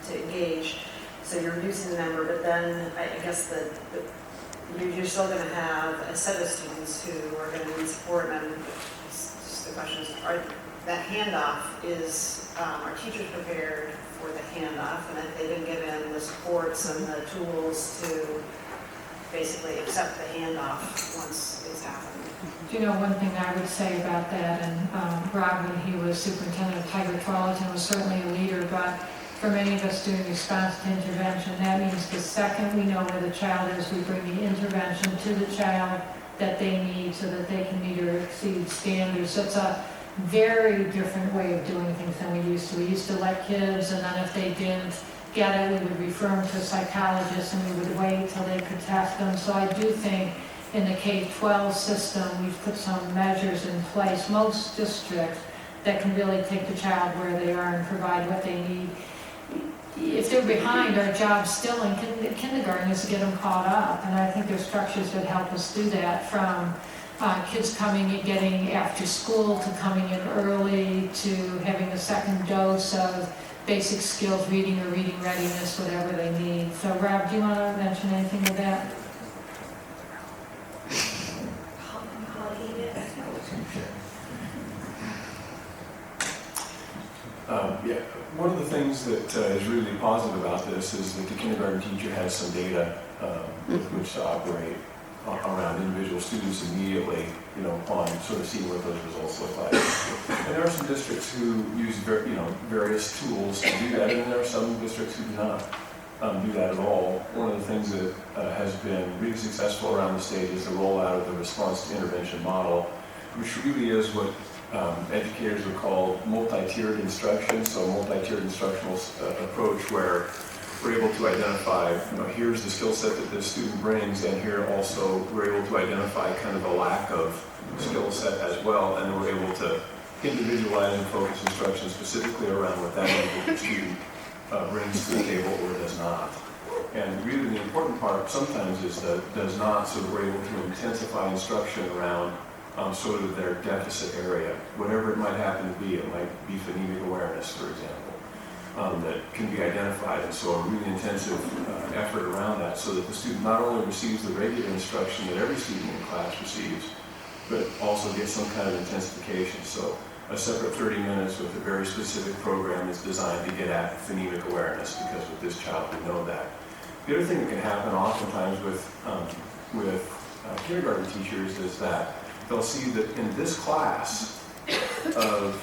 to engage. So you're reducing the number, but then I guess you're still going to have a set of students who are going to need support. And just the question is, that handoff is, are teachers prepared for the handoff, and that they've been given the supports and the tools to basically accept the handoff once it's happened? One thing I would say about that, and Rob, when he was superintendent of Tiger Tarleton, was certainly a leader, but for many of us doing response to intervention, that means the second we know where the child is, we bring the intervention to the child that they need so that they can meet or exceed standards. So it's a very different way of doing things than we used to. We used to let kids, and then if they didn't get it, we would refer them to a psychologist, and we would wait till they could test them. So I do think in the K-12 system, we've put some measures in place. Most districts that can really take the child where they are and provide what they need. If they're behind, our job still in kindergarten is to get them caught up, and I think there's structures that help us do that, from kids coming and getting after school to coming in early to having a second dose of basic skills, reading or reading readiness, whatever they need. So Rob, do you want to mention anything with that? Yeah, one of the things that is really positive about this is that the kindergarten teacher has some data with which to operate around individual students immediately, upon sort of seeing what those results look like. And there are some districts who use various tools to do that, and there are some districts who do not do that at all. One of the things that has been really successful around the state is the rollout of the response to intervention model, which really is what educators would call multi-tiered instruction, so multi-tiered instructional approach where we're able to identify, here's the skill set that this student brings, and here also we're able to identify kind of a lack of skill set as well, and then we're able to individualize and focus instruction specifically around what that individual student brings to the table or does not. And really the important part sometimes is that does not, so that we're able to intensify instruction around sort of their deficit area, whatever it might happen to be. It might be phonemic awareness, for example, that can be identified. And so a really intensive effort around that so that the student not only receives the regular instruction that every student in the class receives, but also gets some kind of intensification. So a separate 30 minutes with a very specific program is designed to get at phonemic awareness, because with this child we know that. The other thing that can happen oftentimes with kindergarten teachers is that they'll see that in this class of,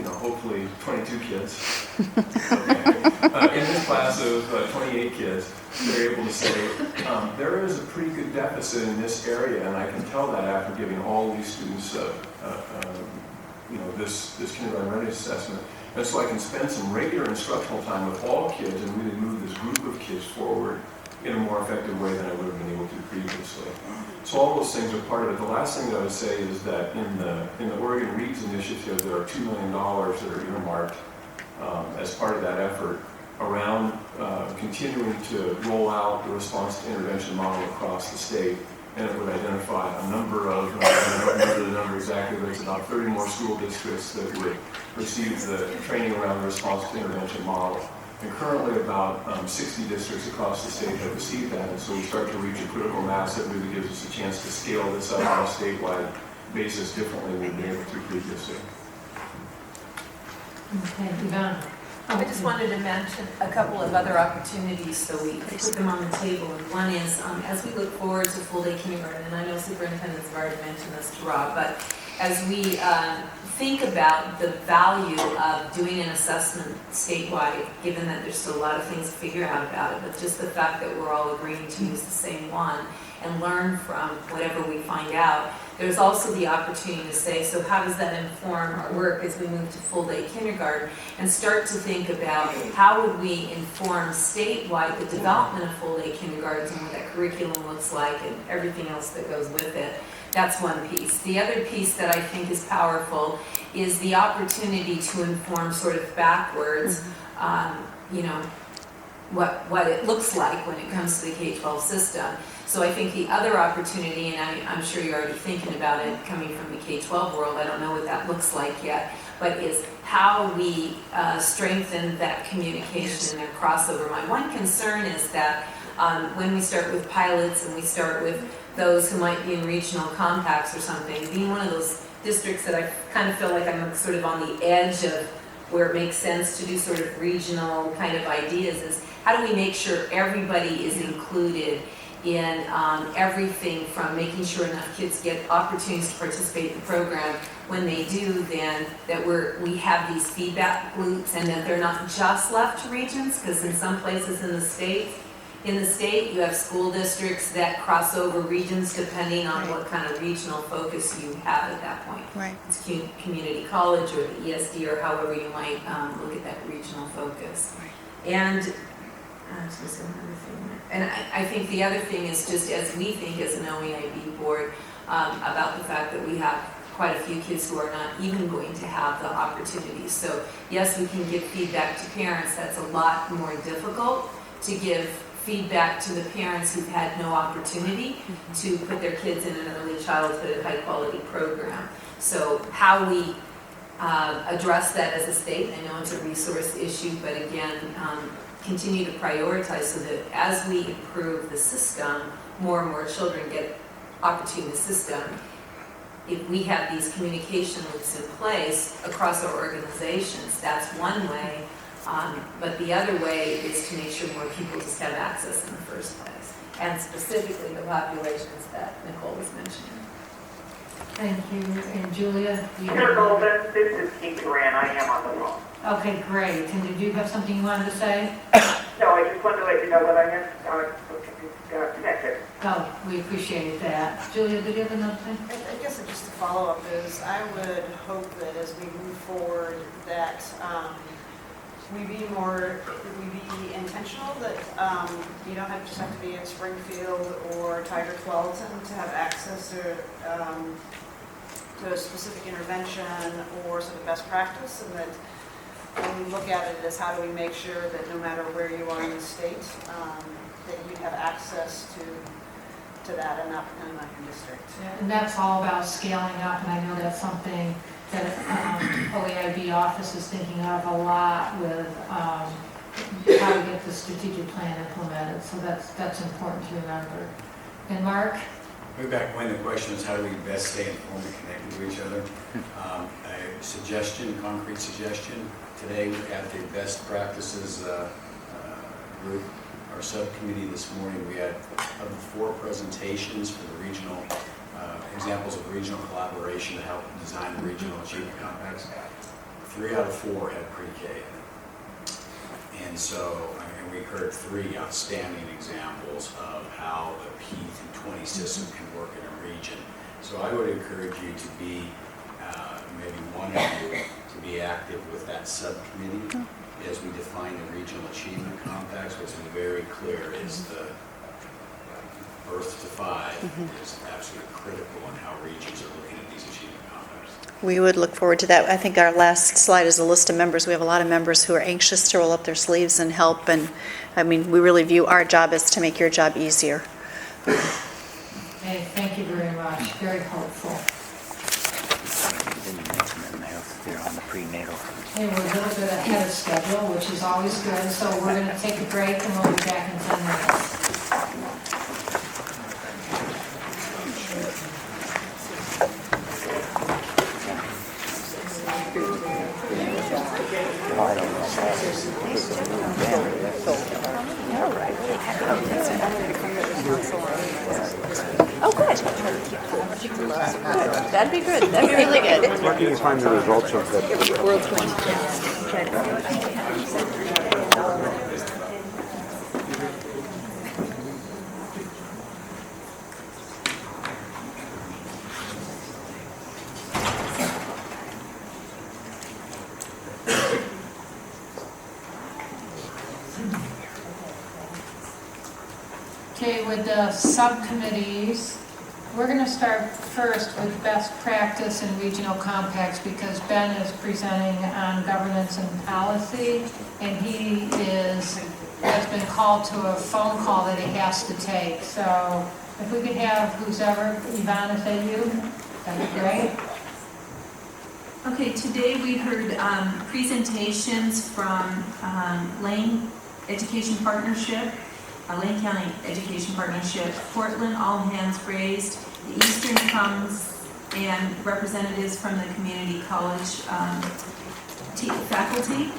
hopefully 22 kids, in this class of 28 kids, they're able to say, there is a pretty good deficit in this area, and I can tell that after giving all these students, this kindergarten readiness assessment. And so I can spend some regular instructional time with all kids and really move this group of kids forward in a more effective way than I would have been able to previously. So all those things are part of it. The last thing that I would say is that in the Oregon Reads initiative, there are $2 million that are earmarked as part of that effort around continuing to roll out the response to intervention model across the state. And it would identify a number of, I don't remember the number exactly, but it's about 30 more school districts that would receive the training around the response to intervention model. And currently about 60 districts across the state have received that, and so we start to reach a critical mass that really gives us a chance to scale this up on a statewide basis differently than we've been able to previously. Okay, Yvonne. I just wanted to mention a couple of other opportunities, so we put them on the table. And one is, as we look forward to full-day kindergarten, and I know superintendents have already mentioned this to Rob, but as we think about the value of doing an assessment statewide, given that there's still a lot of things to figure out about it, but just the fact that we're all agreeing to use the same one and learn from whatever we find out, there's also the opportunity to say, so how does that inform our work as we move to full-day kindergarten, and start to think about how would we inform statewide the development of full-day kindergartens and what that curriculum looks like and everything else that goes with it. That's one piece. The other piece that I think is powerful is the opportunity to inform sort of backwards, what it looks like when it comes to the K-12 system. So I think the other opportunity, and I'm sure you're already thinking about it coming from the K-12 world, I don't know what that looks like yet, but is how we strengthen that communication and crossover. My one concern is that when we start with pilots and we start with those who might be in regional compacts or something, being one of those districts that I kind of feel like I'm sort of on the edge of where it makes sense to do sort of regional kind of ideas, is how do we make sure everybody is included in everything from making sure enough kids get opportunities to participate in the program. When they do, then that we have these feedback loops, and that they're not just left to regions, because in some places in the state you have school districts that cross over regions depending on what kind of regional focus you have at that point. Right. It's community college or the ESD or however you might look at that regional focus. And I think the other thing is just as we think as an OEIB board about the fact that we have quite a few kids who are not even going to have the opportunity. So yes, we can give feedback to parents. That's a lot more difficult to give feedback to the parents who've had no opportunity to put their kids in an early childhood high quality program. So how we address that as a state, I know it's a resource issue, but again, continue to prioritize so that as we improve the system, more and more children get opportunity in the system. If we have these communication loops in place across our organizations, that's one way. But the other way is to make sure more people just have access in the first place, and specifically the populations that Nicole was mentioning. Thank you. And Julia? Mr. Golden, this is Keith Duran. I am on the phone. Okay, great. And did you have something you wanted to say? No, I just wanted to let you know that I got connected. Oh, we appreciate that. Julia, did you have another thing? I guess just a follow-up is, I would hope that as we move forward, that we be intentional, that you don't just have to be in Springfield or Tiger Tualatin to have access to a specific intervention or sort of best practice, and that when we look at it as how do we make sure that no matter where you are in the state, that you have access to that in that district. Yeah, and that's all about scaling up, and I know that's something that OEIB office is thinking of a lot with how to get the strategic plan implemented. So that's important to remember. And Mark? Way back when, the question was how do we best stay informed and connected to each other? A suggestion, concrete suggestion. Today, at the best practices group, our subcommittee this morning, we had of the 4 presentations for the regional examples of regional collaboration to help design the regional achievement complex. 3 out of 4 had pre-K in it. And so, we heard 3 outstanding examples of how the P through 20 system can work in a region. So I would encourage you to be, maybe one of you, to be active with that subcommittee as we define the regional achievement complex, which is very clear is the birth to 5 is absolutely critical in how regions are looking at these achievement complexes. We would look forward to that. I think our last slide is a list of members. We have a lot of members who are anxious to roll up their sleeves and help, and I mean, we really view our job as to make your job easier. Hey, thank you very much. Very helpful. They're on the prenatal. Hey, we're a little bit ahead of schedule, which is always good. So we're going to take a break and we'll be back in 10 minutes. Oh, good. That'd be good. That'd be really good. Where can you find the results of that? Okay, with the subcommittees, we're going to start first with best practice and regional compacts because Ben is presenting on governance and policy, and he has been called to a phone call that he has to take. So if we could have who's ever, Yvonne, is that you? That'd be great. Okay, today we heard presentations from Lane Education Partnership, Lane County Education Partnership, Portland, All Hands Raised, the Eastern comes, and representatives from the community college faculty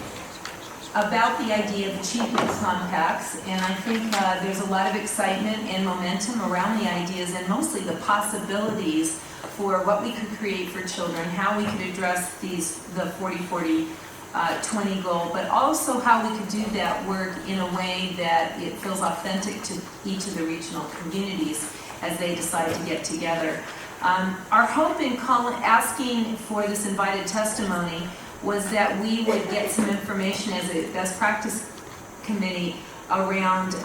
about the idea of achievement compacts. And I think there's a lot of excitement and momentum around the ideas and mostly the possibilities for what we could create for children, how we could address the 40-40 20 goal, but also how we could do that work in a way that it feels authentic to each of the regional communities as they decide to get together. Our hope in asking for this invited testimony was that we would get some information as a best practice committee around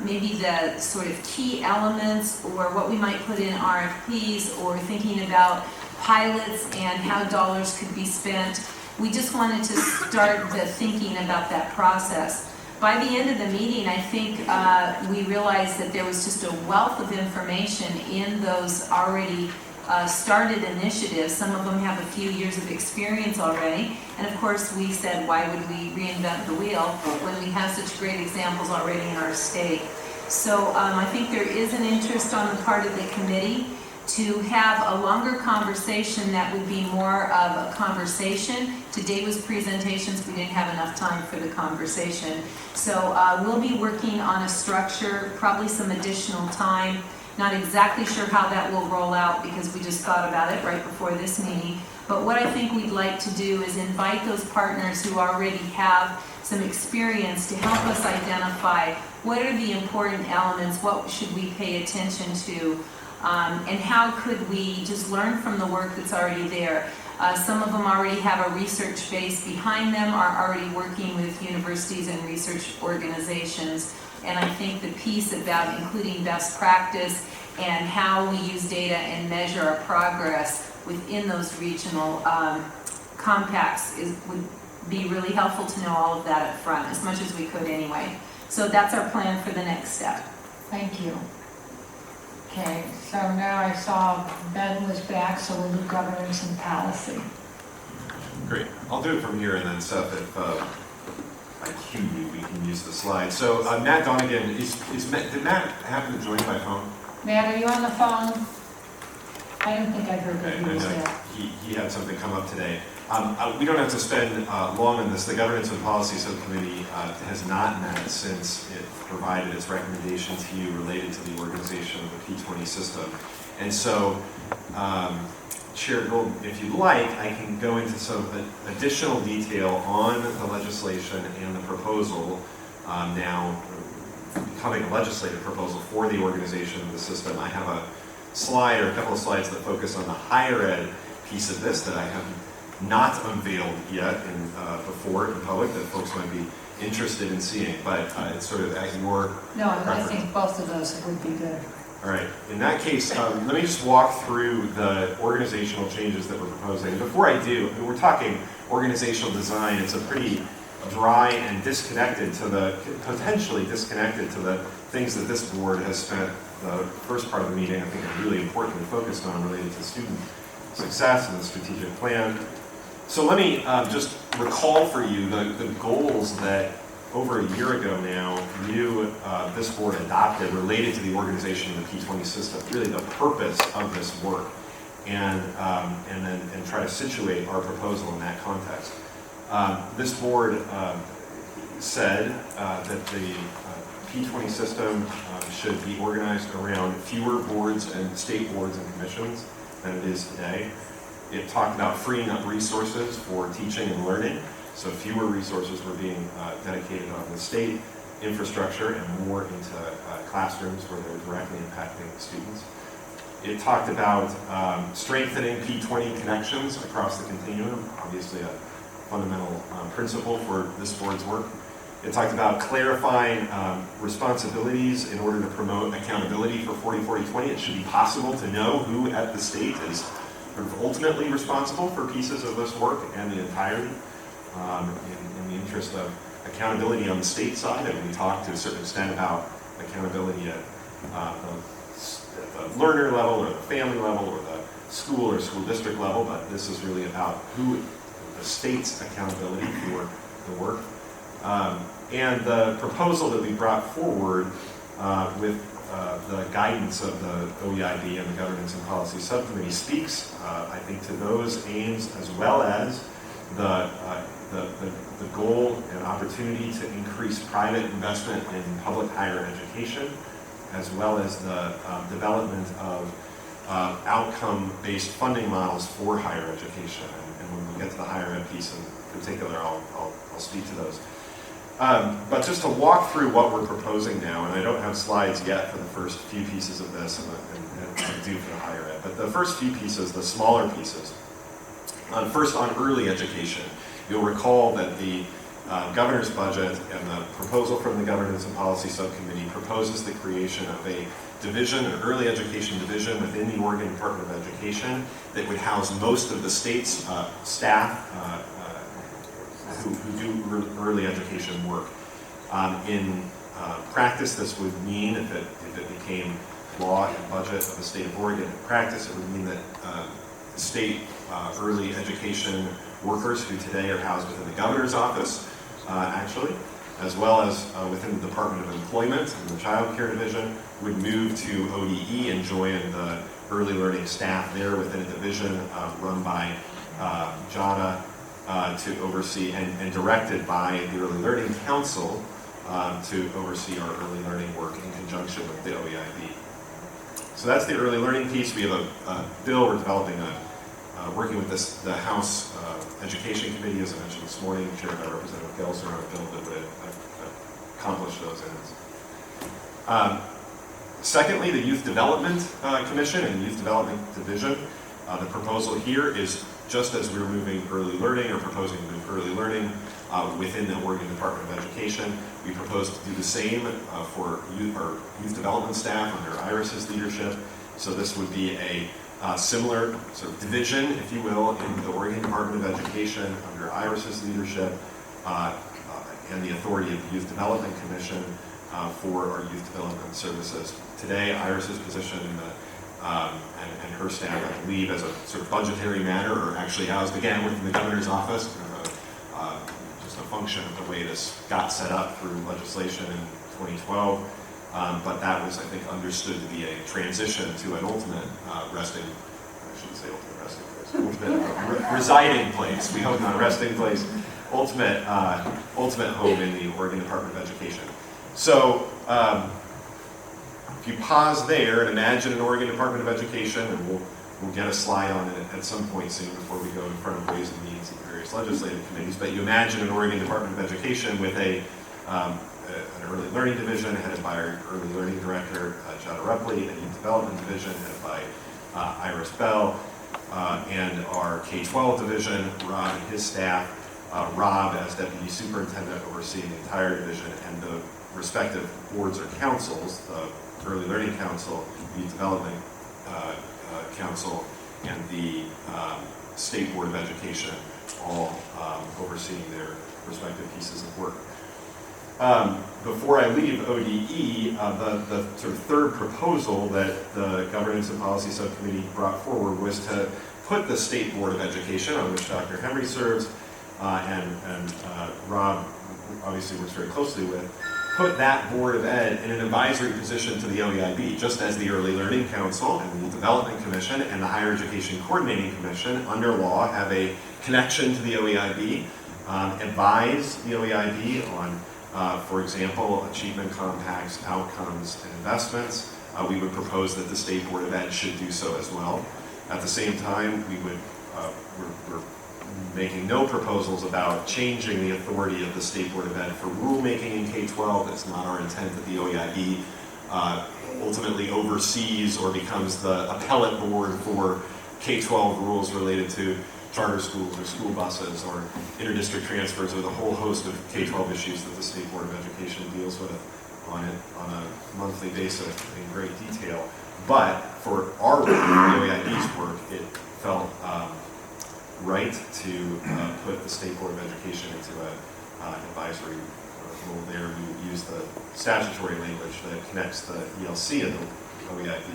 maybe the sort of key elements or what we might put in RFPs or thinking about pilots and how dollars could be spent. We just wanted to start the thinking about that process. By the end of the meeting, I think we realized that there was just a wealth of information in those already started initiatives. Some of them have a few years of experience already. And of course, we said, why would we reinvent the wheel when we have such great examples already in our state? So I think there is an interest on the part of the committee to have a longer conversation that would be more of a conversation. Today was presentations, we didn't have enough time for the conversation. So we'll be working on a structure, probably some additional time. Not exactly sure how that will roll out because we just thought about it right before this meeting. But what I think we'd like to do is invite those partners who already have some experience to help us identify what are the important elements, what should we pay attention to, and how could we just learn from the work that's already there. Some of them already have a research base behind them, are already working with universities and research organizations. And I think the piece about including best practice and how we use data and measure our progress within those regional compacts would be really helpful to know all of that up front, as much as we could anyway. So that's our plan for the next step. Thank you. Okay, so now I saw Ben was back, so we'll do governance and policy. Great. I'll do it from here, and then Seth, if I cue you, we can use the slide. So Matt Donegan, did Matt happen to join by phone? Matt, are you on the phone? I don't think I heard that he was there. He had something come up today. We don't have to spend long on this. The Governance and Policy Subcommittee has not met since it provided its recommendation to you related to the organization of the P20 system. And so, Chair Gould, if you'd like, I can go into some additional detail on the legislation and the proposal now becoming a legislative proposal for the organization of the system. I have a slide or a couple of slides that focus on the higher ed piece of this that I have not unveiled yet before in public that folks might be interested in seeing, but it's sort of at your I preference. think both of those would be good. All right. In that case, let me just walk through the organizational changes that we're proposing. Before I do, we're talking organizational design. It's a pretty dry and disconnected to the, potentially disconnected to the things that this board has spent the first part of the meeting, I think, really importantly focused on related to student success and the strategic plan. So let me just recall for you the goals that over a year ago now, this board adopted related to the organization of the P20 system, really the purpose of this work, and try to situate our proposal in that context. This board said that the P20 system should be organized around fewer boards and state boards and commissions than it is today. It talked about freeing up resources for teaching and learning, so fewer resources were being dedicated on the state infrastructure and more into classrooms where they're directly impacting students. It talked about strengthening P20 connections across the continuum, obviously a fundamental principle for this board's work. It talked about clarifying responsibilities in order to promote accountability for 40-40-20. It should be possible to know who at the state is sort of ultimately responsible for pieces of this work and the entirety in the interest of accountability on the state side. And we talked to a certain extent about accountability at the learner level or the family level or the school or school district level, but this is really about who the state's accountability for the work. And the proposal that we brought forward with the guidance of the OEIB and the Governance and Policy Subcommittee speaks, I think, to those aims as well as the goal and opportunity to increase private investment in public higher education, as well as the development of outcome-based funding models for higher education. And when we get to the higher ed piece in particular, I'll speak to those. But just to walk through what we're proposing now, and I don't have slides yet for the first few pieces of this, and I do for the higher ed, but the first few pieces, the smaller pieces. First on early education, you'll recall that the governor's budget, and the proposal from the Governance and Policy Subcommittee proposes the creation of a division, an early education division within the Oregon Department of Education that would house most of the state's staff who do early education work. In practice, this would mean, if it became law and budget of the state of Oregon, in practice it would mean that state early education workers who today are housed within the governor's office, actually, as well as within the Department of Employment and the Child Care Division, would move to ODE and join the early learning staff there within a division run by JADA to oversee and directed by the Early Learning Council to oversee our early learning work in conjunction with the OEIB. So that's the early learning piece. We have a bill we're developing, working with the House Education Committee, as I mentioned this morning, chaired by Representative Gelser, on a bill that would accomplish those ends. Secondly, the Youth Development Commission and Youth Development Division. The proposal here is just as we're moving early learning or proposing to move early learning within the Oregon Department of Education, we propose to do the same for our youth development staff under Iris's leadership. So this would be a similar sort of division, if you will, in the Oregon Department of Education under Iris's leadership and the authority of the Youth Development Commission for our youth development services. Today, Iris's position and her staff, I believe, as a sort of budgetary matter, are actually housed again within the governor's office. Just a function of the way this got set up through legislation in 2012. But that was, I think, understood to be a transition to an ultimate resting, I shouldn't say ultimate resting place, ultimate residing place. We hope not resting place, ultimate home in the Oregon Department of Education. So if you pause there and imagine an Oregon Department of Education, and we'll get a slide on it at some point soon before we go in front of Ways and Means and various legislative committees, but you imagine an Oregon Department of Education with an early learning division headed by our early learning director, Jada Rupley, a youth development division headed by Iris Bell, and our K-12 division, Rob and his staff, Rob as deputy superintendent overseeing the entire division, and the respective boards or councils, the Early Learning Council, Youth Development Council, and the State Board of Education, all overseeing their respective pieces of work. Before I leave ODE, the sort of third proposal that the Governance and Policy Subcommittee brought forward was to put the State Board of Education, on which Dr. Henry serves, and Rob obviously works very closely with, put that Board of Ed in an advisory position to the OEIB, just as the Early Learning Council and the Youth Development Commission and the Higher Education Coordinating Commission, under law, have a connection to the OEIB, advise the OEIB on, for example, achievement compacts, outcomes, and investments. We would propose that the State Board of Ed should do so as well. At the same time, we're making no proposals about changing the authority of the State Board of Ed for rulemaking in K-12. That's not our intent that the OEIB ultimately oversees or becomes the appellate board for K-12 rules related to charter schools or school buses or interdistrict transfers or the whole host of K-12 issues that the State Board of Education deals with on a monthly basis in great detail. But for our work, the OEIB's work, it felt right to put the State Board of Education into an advisory role there. We would use the statutory language that connects the ELC and the OEIB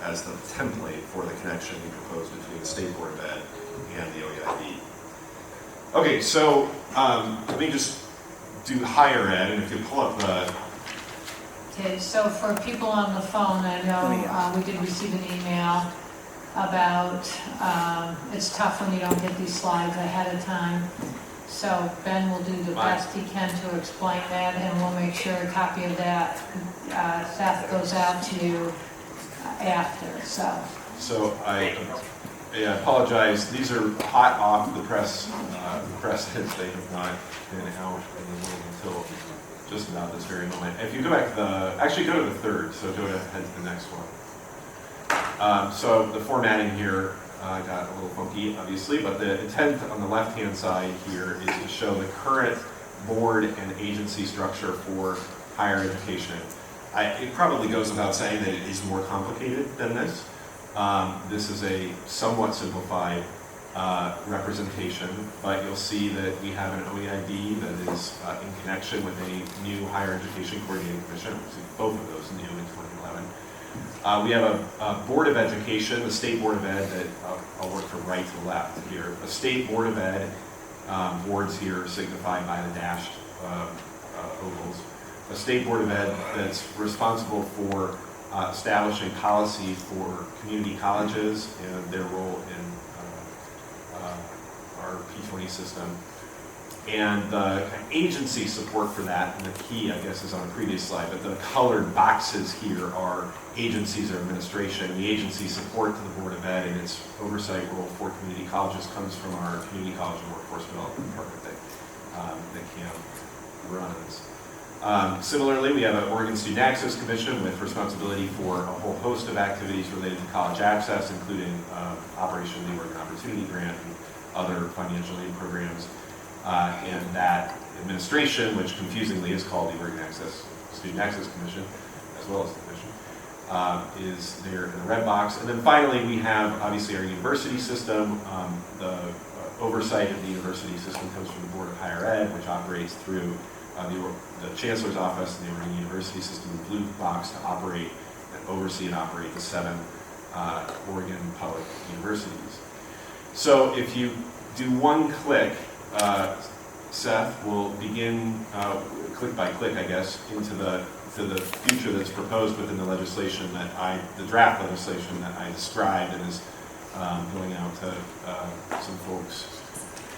as the template for the connection we proposed between the State Board of Ed and the OEIB. Okay, so let me just do higher ed, and if you pull up the... Okay, so for people on the phone, I know we did receive an email about, it's tough when you don't get these slides ahead of time. So Ben will do the best he can to explain that, and we'll make sure a copy of that, Seth, goes out to you after, so. So I apologize. These are hot off the press. They have not been out in the world until just about this very moment. If you go back to actually go to the third, so go ahead to the next one. So the formatting here got a little funky, obviously, but the intent on the left-hand side here is to show the current board and agency structure for higher education. It probably goes without saying that it is more complicated than this. This is a somewhat simplified representation, but you'll see that we have an OEIB that is in connection with a new Higher Education Coordinating Commission. We'll see both of those new in 2011. We have a Board of Education, the State Board of Ed, that I'll work from right to left here. A State Board of Ed, boards here signified by the dashed ovals. A State Board of Ed that's responsible for establishing policy for community colleges and their role in our P20 system. And the agency support for that, and the key, I guess, is on a previous slide, but the colored boxes here are agencies or administration. The agency support to the Board of Ed and its oversight role for community colleges comes from our Community College and Workforce Development Department that CAM runs. Similarly, we have an Oregon Student Access Commission with responsibility for a whole host of activities related to college access, including operation of the Oregon Opportunity Grant and other financial aid programs. And that administration, which confusingly is called the Oregon Student Access Commission, as well as the commission, is there in the red box. And then finally, we have obviously our university system. The oversight of the university system comes from the Board of Higher Ed, which operates through the Chancellor's Office and the Oregon University System, the blue box, to operate and oversee and operate the 7 Oregon public universities. So if you do one click, Seth will begin click by click, I guess, into the future that's proposed within the legislation the draft legislation that I described and is going out to some folks,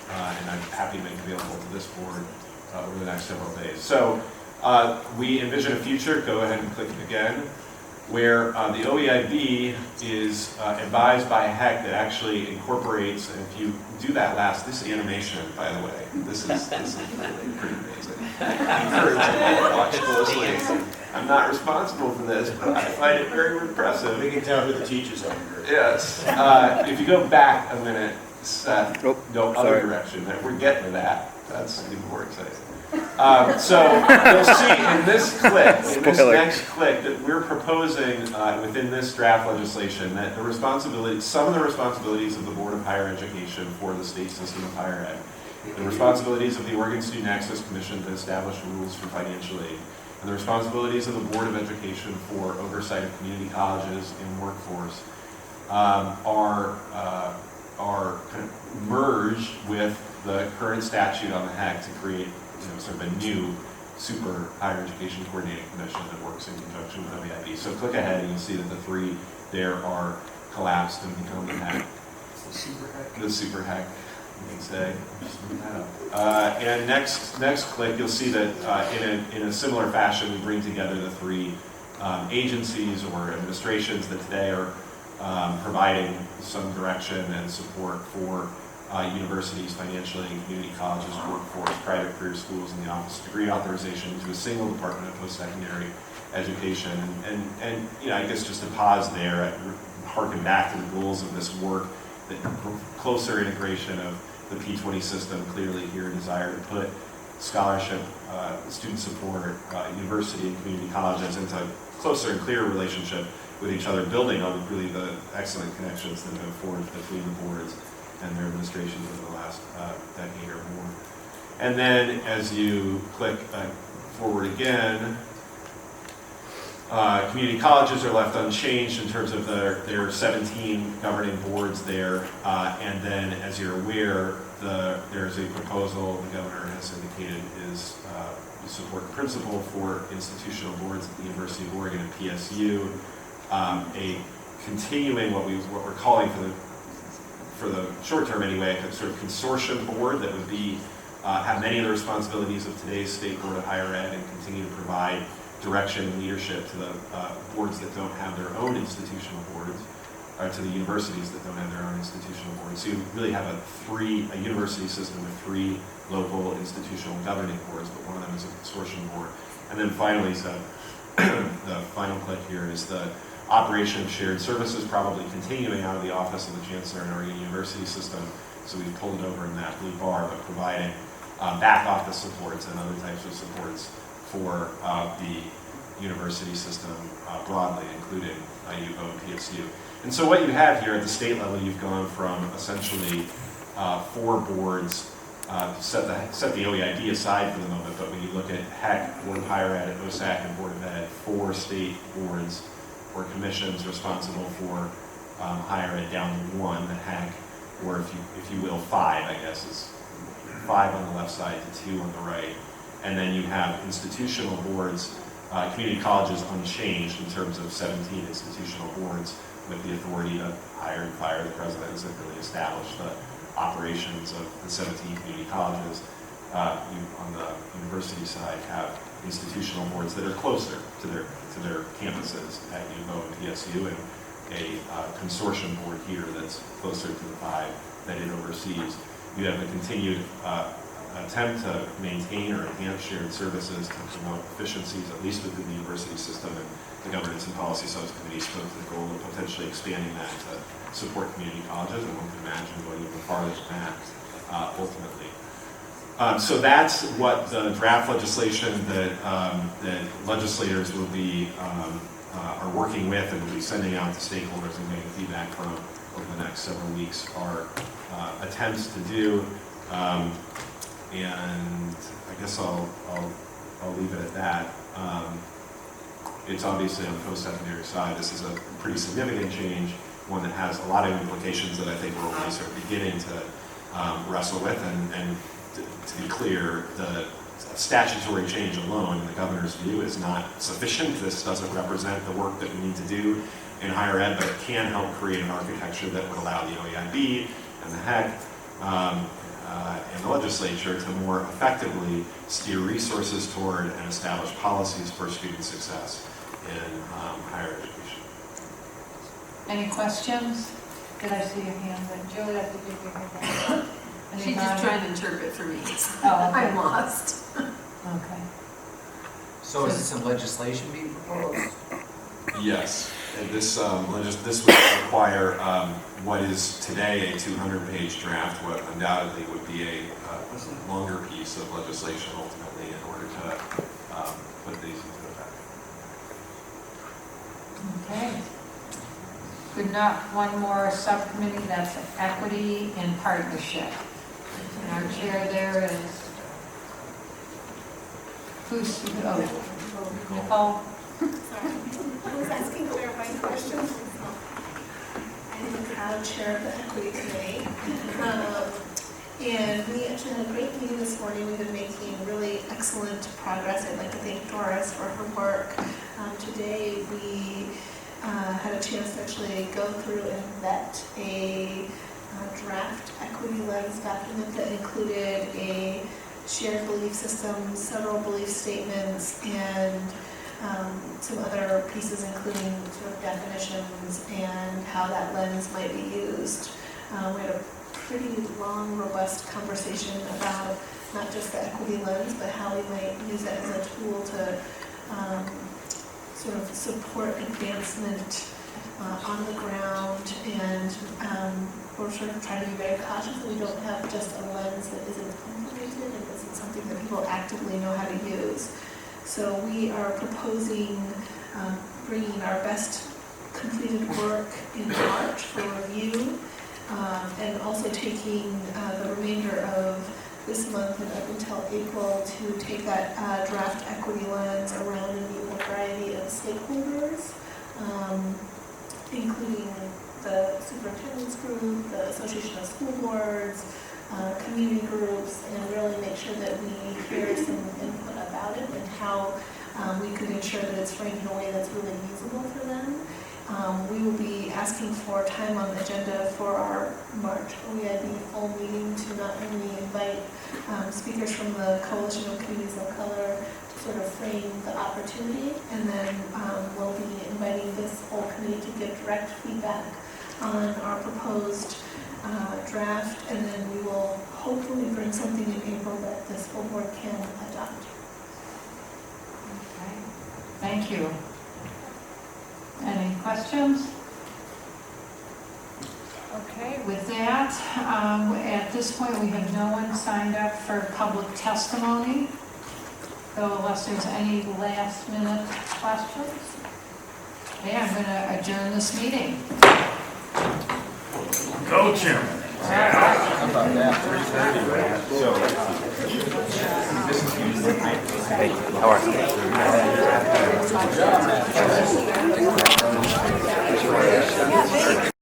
and I'm happy to make available to this board over the next several days. So we envision a future, go ahead and click again, where the OEIB is advised by a HEC that actually incorporates, and if you do that this animation, by the way, this is really pretty amazing. I encourage you to watch closely. I'm not responsible for this, but I find it very impressive. We can tell who the teachers are. Yes. If you go back a minute, Seth, go other direction. We're getting to that. That's even more exciting. So you'll see in this next clip, that we're proposing within this draft legislation that some of the responsibilities of the Board of Higher Education for the state system of higher ed, the responsibilities of the Oregon Student Access Commission to establish rules for financial aid, and the responsibilities of the Board of Education for oversight of community colleges and workforce are kind of merged with the current statute on the HEC to create sort of a new super higher education coordinating commission that works in conjunction with OEIB. So click ahead and you'll see that the 3 there are collapsed and become the HEC. The super HEC, you can say. Just move that up. And next click, you'll see that in a similar fashion, we bring together the 3 agencies or administrations that today are providing some direction and support for universities, financially, community colleges, workforce, private career schools, and the Office of Degree Authorization into a single Department of Post-Secondary Education. And I guess just to pause there, harken back to the goals of this work, the closer integration of the P20 system, clearly here, desire to put scholarship, student support, university and community colleges into closer and clearer relationship with each other, building on really the excellent connections that have been forged between the boards and their administrations over the last decade or more. And then as you click forward again, community colleges are left unchanged in terms of their 17 governing boards there. And then, as you're aware, there's a proposal the governor has indicated is support principle for institutional boards at the University of Oregon and PSU, a continuing what we're calling for the short term anyway, a sort of consortium board that would have many of the responsibilities of today's State Board of Higher Ed and continue to provide direction and leadership to the boards that don't have their own institutional boards, or to the universities that don't have their own institutional boards. So you really have a university system with 3 local institutional governing boards, but one of them is a consortium board. And then finally, so the final click here is the operation of shared services, probably continuing out of the Office of the Chancellor in our university system. So we pulled it over in that blue bar, but providing back office supports and other types of supports for the university system broadly, including UVO and PSU. And so what you have here at the state level, you've gone from essentially 4 boards, set the OEID aside for the moment, but when you look at HEC, Board of Higher Ed, OSAC, and Board of Ed, 4 state boards or commissions responsible for higher ed down to 1, the HEC, or if you will, 5, I guess, is 5 on the left side to 2 on the right. And then you have institutional boards, community colleges unchanged in terms of 17 institutional boards with the authority to hire and fire the presidents and really establish the operations of the 17 community colleges. You, on the university side, have institutional boards that are closer to their campuses at UVO and PSU, and a consortium board here that's closer to the 5 that it oversees. You have a continued attempt to maintain or enhance shared services to promote efficiencies, at least within the university system, and the Governance and Policy Subcommittee spoke to the goal of potentially expanding that to support community colleges, and one can imagine going even farther than that ultimately. So that's what the draft legislation that legislators will be are working with and will be sending out to stakeholders and getting feedback from over the next several weeks are attempts to do. And I guess I'll leave it at that. It's obviously on the post-secondary side, this is a pretty significant change, one that has a lot of implications that I think we're only sort of beginning to wrestle with. And to be clear, the statutory change alone, in the governor's view, is not sufficient. This doesn't represent the work that we need to do in higher ed, but it can help create an architecture that would allow the OEIB and the HEC and the legislature to more effectively steer resources toward and establish policies for student success in higher education. Any questions? Did I see your hand? Julia, did you give your hand? She's just trying to interpret for me. Oh, okay. I'm lost. Okay. So is this a legislation being proposed? Yes, and this would require what is today a 200-page draft, what undoubtedly would be a longer piece of legislation ultimately in order to put these into effect. Okay. Good enough. One more subcommittee, that's equity and partnership. And our chair there is, Nicole? I was asking clarifying questions. I'm the proud chair of the equity committee. And we actually had a great meeting this morning. We've been making really excellent progress. I'd like to thank Doris for her work. Today we had a chance to actually go through and vet a draft equity lens document that included a shared belief system, several belief statements, and some other pieces including sort of definitions and how that lens might be used. We had a pretty long, robust conversation about not just the equity lens, but how we might use it as a tool to sort of support advancement on the ground, and we're sort of trying to be very cautious that we don't have just a lens that isn't implemented and isn't something that people actively know how to use. So we are proposing bringing our best completed work in March for review, and also taking the remainder of this month and up until April to take that draft equity lens around and meet with a variety of stakeholders, including the superintendent's group, the Association of School Boards, community groups, and really make sure that we hear some input about it and how we could ensure that it's framed in a way that's really usable for them. We will be asking for time on the agenda for our March OEIB full meeting to not only invite speakers from the Coalition of Communities of Color to sort of frame the opportunity, and then we'll be inviting this whole committee to give direct feedback on our proposed draft, and then we will hopefully bring something in April that this full board can adopt. Okay. Thank you. Any questions? Okay, with that, that, at this point, we have no one signed up for public testimony. So unless there's any last minute questions, okay, I'm going to adjourn this meeting. Go, Jim. How about that, 3:30? How are you?